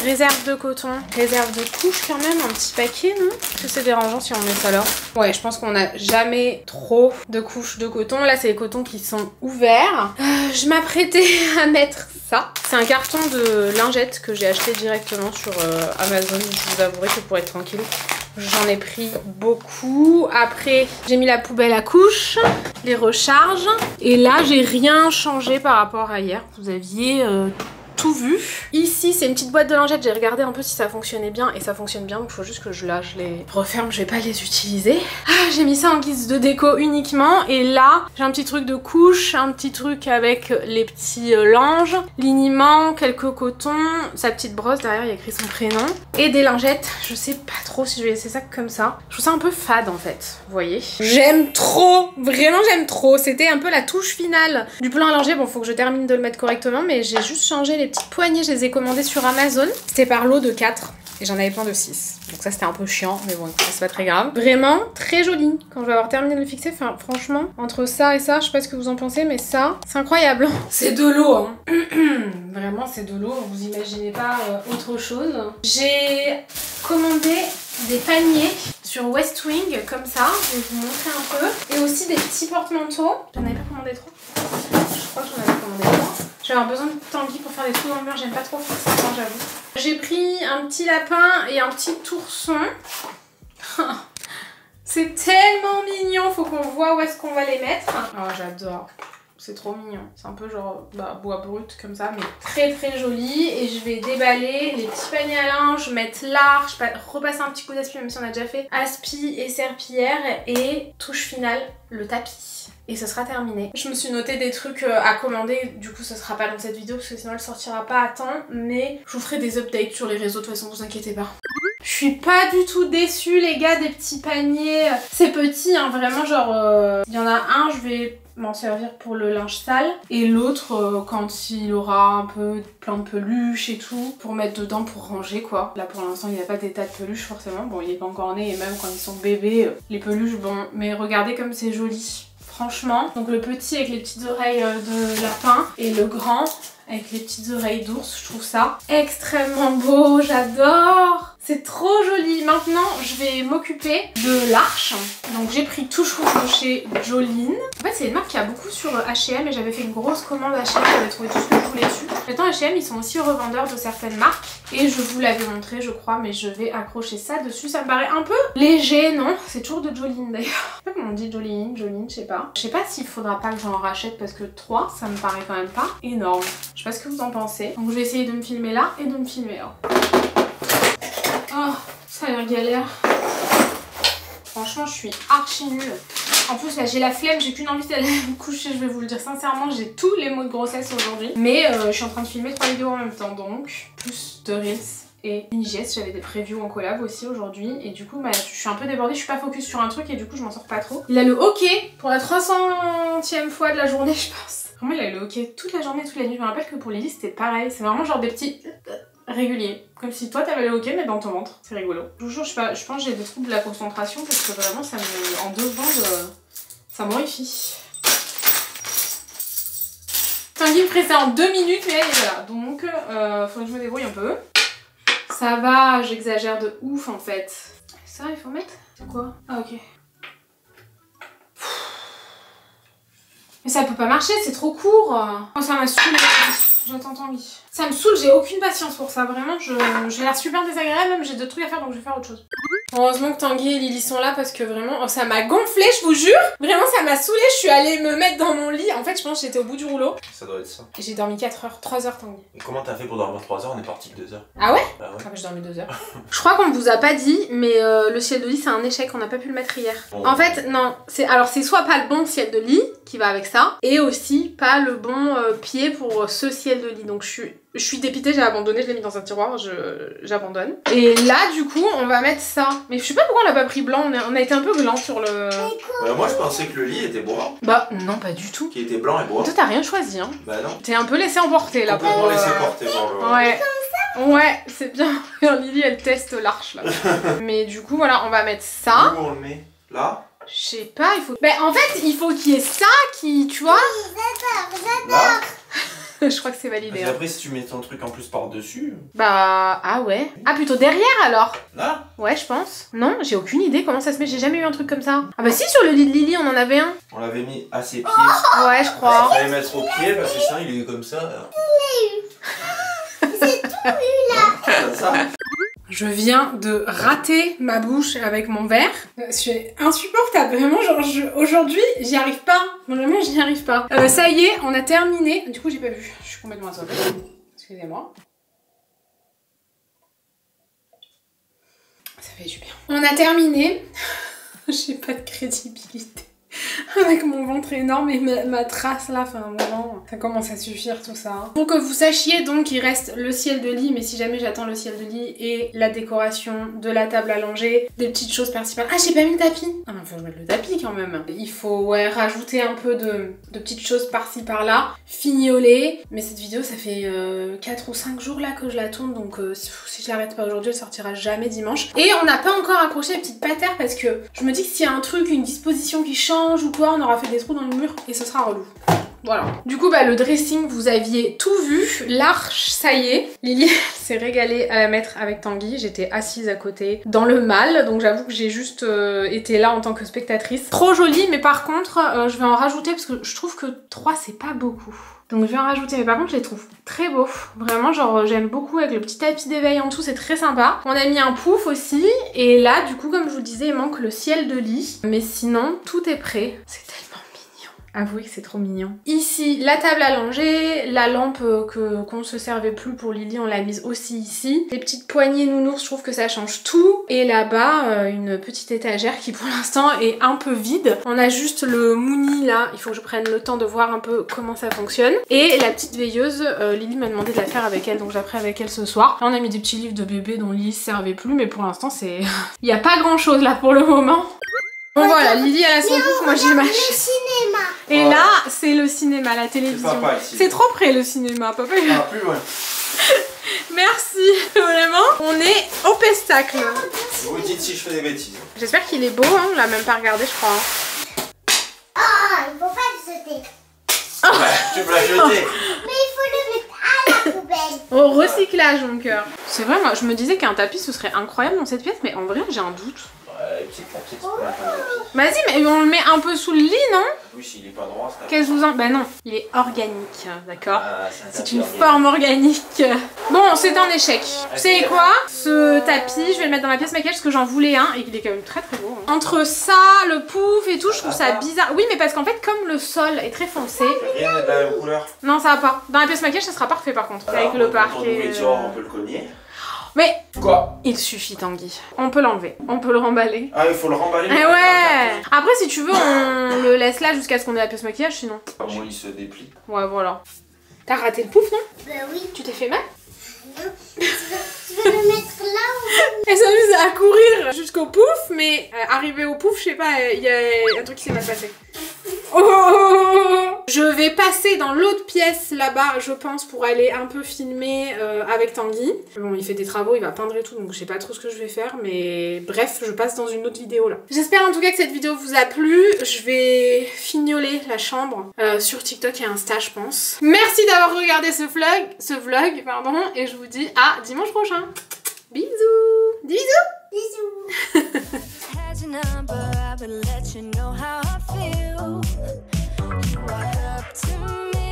réserve de coton, réserve de couches quand même, un petit paquet, non? Est-ce que c'est dérangeant si on met ça là? Ouais, je pense qu'on n'a jamais trop de couches de coton. Là, c'est les cotons qui sont ouverts. Je m'apprêtais à mettre ça. C'est un carton de lingettes que j'ai acheté directement sur Amazon. Je vous avouerai que pour être tranquille, j'en ai pris beaucoup. Après, j'ai mis la poubelle à couches, les recharges. Et là, j'ai rien changé par rapport à hier. Vous aviez tout vu. Ici, c'est une petite boîte de lingettes. J'ai regardé un peu si ça fonctionnait bien et ça fonctionne bien. Donc, il faut juste que je les referme. Je vais pas les utiliser. Ah, j'ai mis ça en guise de déco uniquement. Et là, j'ai un petit truc de couche, un petit truc avec les petits langes, liniment, quelques cotons, sa petite brosse. Derrière, il y a écrit son prénom. Et des lingettes. Je sais pas trop si je vais laisser ça comme ça. Je trouve ça un peu fade en fait. Vous voyez? J'aime trop. Vraiment, j'aime trop. C'était un peu la touche finale du plan à langer. Bon, faut que je termine de le mettre correctement. Mais j'ai juste changé les petites poignées, je les ai commandées sur Amazon. C'était par lot de 4 et j'en avais plein de 6. Donc ça c'était un peu chiant, mais bon, c'est pas très grave. Vraiment très joli. Quand je vais avoir terminé de le fixer, enfin franchement, entre ça et ça, je sais pas ce que vous en pensez, mais ça, c'est incroyable. C'est de l'eau, hein. Vraiment, c'est de l'eau. Vous imaginez pas autre chose. J'ai commandé des paniers sur West Wing, comme ça. Je vais vous montrer un peu. Et aussi des petits porte-manteaux. J'en avais pas commandé trop. Je crois que j'en avais commandé 3. Je vais avoir besoin de Tanguy pour faire des trous dans le mur, j'aime pas trop faire ça, j'avoue. J'ai pris un petit lapin et un petit ourson. C'est tellement mignon, faut qu'on voit où est-ce qu'on va les mettre. Oh, j'adore. C'est trop mignon. C'est un peu genre bois brut comme ça, mais très très joli. Et je vais déballer les petits paniers à linge, mettre l'arche, repasser un petit coup d'aspi, même si on a déjà fait aspi et serpillière. Et touche finale, le tapis. Et ce sera terminé. Je me suis noté des trucs à commander, du coup ça sera pas dans cette vidéo parce que sinon elle sortira pas à temps, mais je vous ferai des updates sur les réseaux, de toute façon vous inquiétez pas. Je suis pas du tout déçue les gars des petits paniers. C'est petit hein, vraiment genre il y en a un, je vais m'en servir pour le linge sale et l'autre quand il aura un peu plein de peluches et tout pour mettre dedans pour ranger quoi. Là pour l'instant il n'y a pas des tas de peluches forcément, bon il est pas encore né et même quand ils sont bébés les peluches bon, mais regardez comme c'est joli. Franchement, donc le petit avec les petites oreilles de lapin et le grand avec les petites oreilles d'ours, je trouve ça extrêmement beau, j'adore. C'est trop joli. Maintenant, je vais m'occuper de l'arche. Donc j'ai pris touche rouge de chez Joline. En fait, c'est une marque qui a beaucoup sur H&M et j'avais fait une grosse commande H&M, j'avais trouvé tout ce que je voulais dessus. Maintenant, H&M, ils sont aussi revendeurs de certaines marques et je vous l'avais montré, je crois, mais je vais accrocher ça dessus. Ça me paraît un peu léger, non? C'est toujours de Joline d'ailleurs. Je sais pas comment on dit Joline, je sais pas. Je sais pas s'il faudra pas que j'en rachète parce que 3, ça me paraît quand même pas énorme. Je sais pas ce que vous en pensez. Donc je vais essayer de me filmer là et de me filmer là. Oh, ça a l'air galère. Franchement, je suis archi nulle. En plus, là, j'ai la flemme, j'ai qu'une envie d'aller me coucher, je vais vous le dire sincèrement. J'ai tous les mots de grossesse aujourd'hui. Mais je suis en train de filmer 3 vidéos en même temps, donc plus de Reels et IGS. J'avais des previews en collab aussi aujourd'hui. Et du coup, je suis un peu débordée, je suis pas focus sur un truc et du coup, je m'en sors pas trop. Il a le hockey pour la 300e fois de la journée, je pense. Vraiment, il a le hockey toute la journée, toute la nuit. Je me rappelle que pour Lily, c'était pareil. C'est vraiment genre des petits réguliers. Comme si toi t'avais le hockey mais dans ton ventre. C'est rigolo. Je vous jure, je pense que j'ai des troubles de la concentration parce que vraiment ça me... En 2 secondes, ça m'horrifie. Tanguy me pressait en 2 minutes mais elle est là. Donc faudrait que je me débrouille un peu. Ça va, j'exagère de ouf en fait. Ça, il faut mettre? C'est quoi? Ah ok. Mais ça peut pas marcher, c'est trop court. Oh, ça m'a saoulé. j'attends Tanguy. Ça me saoule, j'ai aucune patience pour ça, vraiment, j'ai l'air super désagréable, même j'ai d'autres trucs à faire donc je vais faire autre chose. Heureusement que Tanguy et Lily sont là parce que vraiment, ça m'a gonflé, je vous jure. Vraiment, ça m'a saoulée, je suis allée me mettre dans mon lit. En fait, je pense que j'étais au bout du rouleau. Ça doit être ça. Et j'ai dormi 4 heures, 3 heures Tanguy. Et comment t'as fait pour dormir 3 heures? On est parti que 2 heures. Ah ouais? Bah ouais. Ah bah j'ai dormi 2 heures. Je crois qu'on vous a pas dit, mais le ciel de lit c'est un échec, on n'a pas pu le mettre hier. Oh. En fait, non, c'est soit pas le bon ciel de lit qui va avec ça, et aussi pas le bon pied pour ce ciel de lit. Donc je suis dépitée, j'ai abandonné, je l'ai mis dans un tiroir, j'abandonne. Et là, du coup, on va mettre ça. Mais je sais pas pourquoi on l'a pas pris blanc, on a été un peu blanc sur le... Moi, je pensais que le lit était blanc. Bah, non, pas du tout. Qui était blanc et bois. Toi, t'as rien choisi, hein. Bah non. T'es un peu laissé emporter, là. Complètement laissé porter par le... Ouais. Ouais, c'est bien. Lily, elle teste l'arche, là. Mais du coup, voilà, on va mettre ça. Où on le met? Là? Je sais pas, il faut... Bah, en fait, il faut qu'il y ait ça qui, tu vois... Là? Je crois que c'est validé. Parce qu'après, si tu mets ton truc en plus par-dessus... Bah, ah ouais. Ah, plutôt derrière, alors? Là? Ouais, je pense. Non, j'ai aucune idée comment ça se met, j'ai jamais eu un truc comme ça. Ah bah si, sur le lit de Lily, on en avait un. On l'avait mis à ses pieds. Ouais, je crois. Il fallait mettre au pied parce que sinon, il est comme ça. C'est tout eu là. Comme ça. Je viens de rater ma bouche avec mon verre. Je suis insupportable, vraiment, genre aujourd'hui j'y arrive pas. Vraiment j'y arrive pas. Ça y est, on a terminé. Du coup j'ai pas vu, je suis complètement assommée. Excusez-moi. Ça fait du bien. On a terminé. J'ai pas de crédibilité. Avec mon ventre énorme et ma trace là, enfin vraiment, ça commence à suffire tout ça. Hein. Pour que vous sachiez donc, il reste le ciel de lit, mais si jamais j'attends le ciel de lit et la décoration de la table à langer, des petites choses par-ci par-là. Ah, j'ai pas mis le tapis. Ah, mais faut que je mette le tapis quand même. Il faut rajouter un peu de petites choses par-ci par-là, fignoler. Mais cette vidéo, ça fait 4 ou 5 jours là que je la tourne, donc si je l'arrête pas aujourd'hui, elle sortira jamais dimanche. Et on n'a pas encore accroché les petites patères parce que je me dis que s'il y a un truc, une disposition qui change ou quoi, on aura fait des trous dans le mur et ce sera relou. Voilà. Du coup, bah, le dressing, vous aviez tout vu. L'arche, ça y est. Lily s'est régalée à la mettre avec Tanguy. J'étais assise à côté dans le mal. Donc j'avoue que j'ai juste été là en tant que spectatrice. Trop jolie, mais par contre, je vais en rajouter parce que je trouve que 3, c'est pas beaucoup. Donc je vais en rajouter, mais par contre je les trouve très beaux. Vraiment, genre j'aime beaucoup avec le petit tapis d'éveil en dessous, c'est très sympa. On a mis un pouf aussi. Et là, du coup, comme je vous disais, il manque le ciel de lit. Mais sinon, tout est prêt. C'est tellement... Avouez que c'est trop mignon. Ici, la table à langer, la lampe qu'on ne se servait plus pour Lily, on l'a mise aussi ici. Les petites poignées nounours, je trouve que ça change tout. Et là-bas, une petite étagère qui pour l'instant est un peu vide. On a juste le Mouni là, il faut que je prenne le temps de voir un peu comment ça fonctionne. Et la petite veilleuse, Lily m'a demandé de la faire avec elle, donc je la ferai avec elle ce soir. Là, on a mis des petits livres de bébé dont Lily se servait plus, mais pour l'instant, c'est... Il n'y a pas grand chose là pour le moment. Bon voilà, Lily elle a son bouffe, moi j'ai ma chaise. Et là, c'est le cinéma, la télévision. C'est trop près le cinéma, papa. Ah, plus loin. Merci, vraiment. On est au pestacle. Vous dites si je fais des bêtises. J'espère qu'il est beau, hein, on l'a même pas regardé, je crois. Oh, il faut pas le jeter. Ouais, tu peux la jeter. Mais il faut le mettre à la poubelle. Au recyclage, mon cœur. C'est vrai, moi je me disais qu'un tapis ce serait incroyable dans cette pièce, mais en vrai j'ai un doute. Vas-y, mais on le met un peu sous le lit, non? Oui, s'il est pas droit, c'est... Qu'est-ce que vous en... Bah non, il est organique, d'accord? Ah, c'est une forme organique. Bon, c'est un échec. Vous savez quoi? Ce tapis, je vais le mettre dans ma pièce maquillage parce que j'en voulais un et qu'il est quand même très très beau. Hein. Entre ça, le pouf et tout, je trouve ça bizarre. Oui, mais parce qu'en fait, comme le sol est très foncé... Rien n'est de la même couleur. Non, ça va pas. Dans la pièce maquillage, ça sera parfait par contre. Alors, avec le parquet... On peut le cogner. Mais... Quoi? Il suffit, Tanguy. On peut l'enlever. On peut le remballer. Ah, il faut le remballer. Eh ouais. Après, si tu veux, on le laisse là jusqu'à ce qu'on ait la pièce maquillage, sinon. Au moins, il se déplie. Ouais, voilà. T'as raté le pouf, non? Bah oui. Tu t'es fait mal? Non. Tu veux le mettre là ou... Elle s'amuse à courir jusqu'au pouf, mais arrivé au pouf, je sais pas, il y a un truc qui s'est mal passé. Oh, je vais passer dans l'autre pièce là-bas, je pense, pour aller un peu filmer avec Tanguy. Bon, il fait des travaux, il va peindre et tout, donc je sais pas trop ce que je vais faire, mais bref, je passe dans une autre vidéo là. J'espère en tout cas que cette vidéo vous a plu. Je vais fignoler la chambre sur TikTok et Insta, je pense. Merci d'avoir regardé ce vlog, pardon, et je vous dis à dimanche prochain. Bisous. Bisous. Bisous. Had your number, I would let you know how I feel. You walk up to me.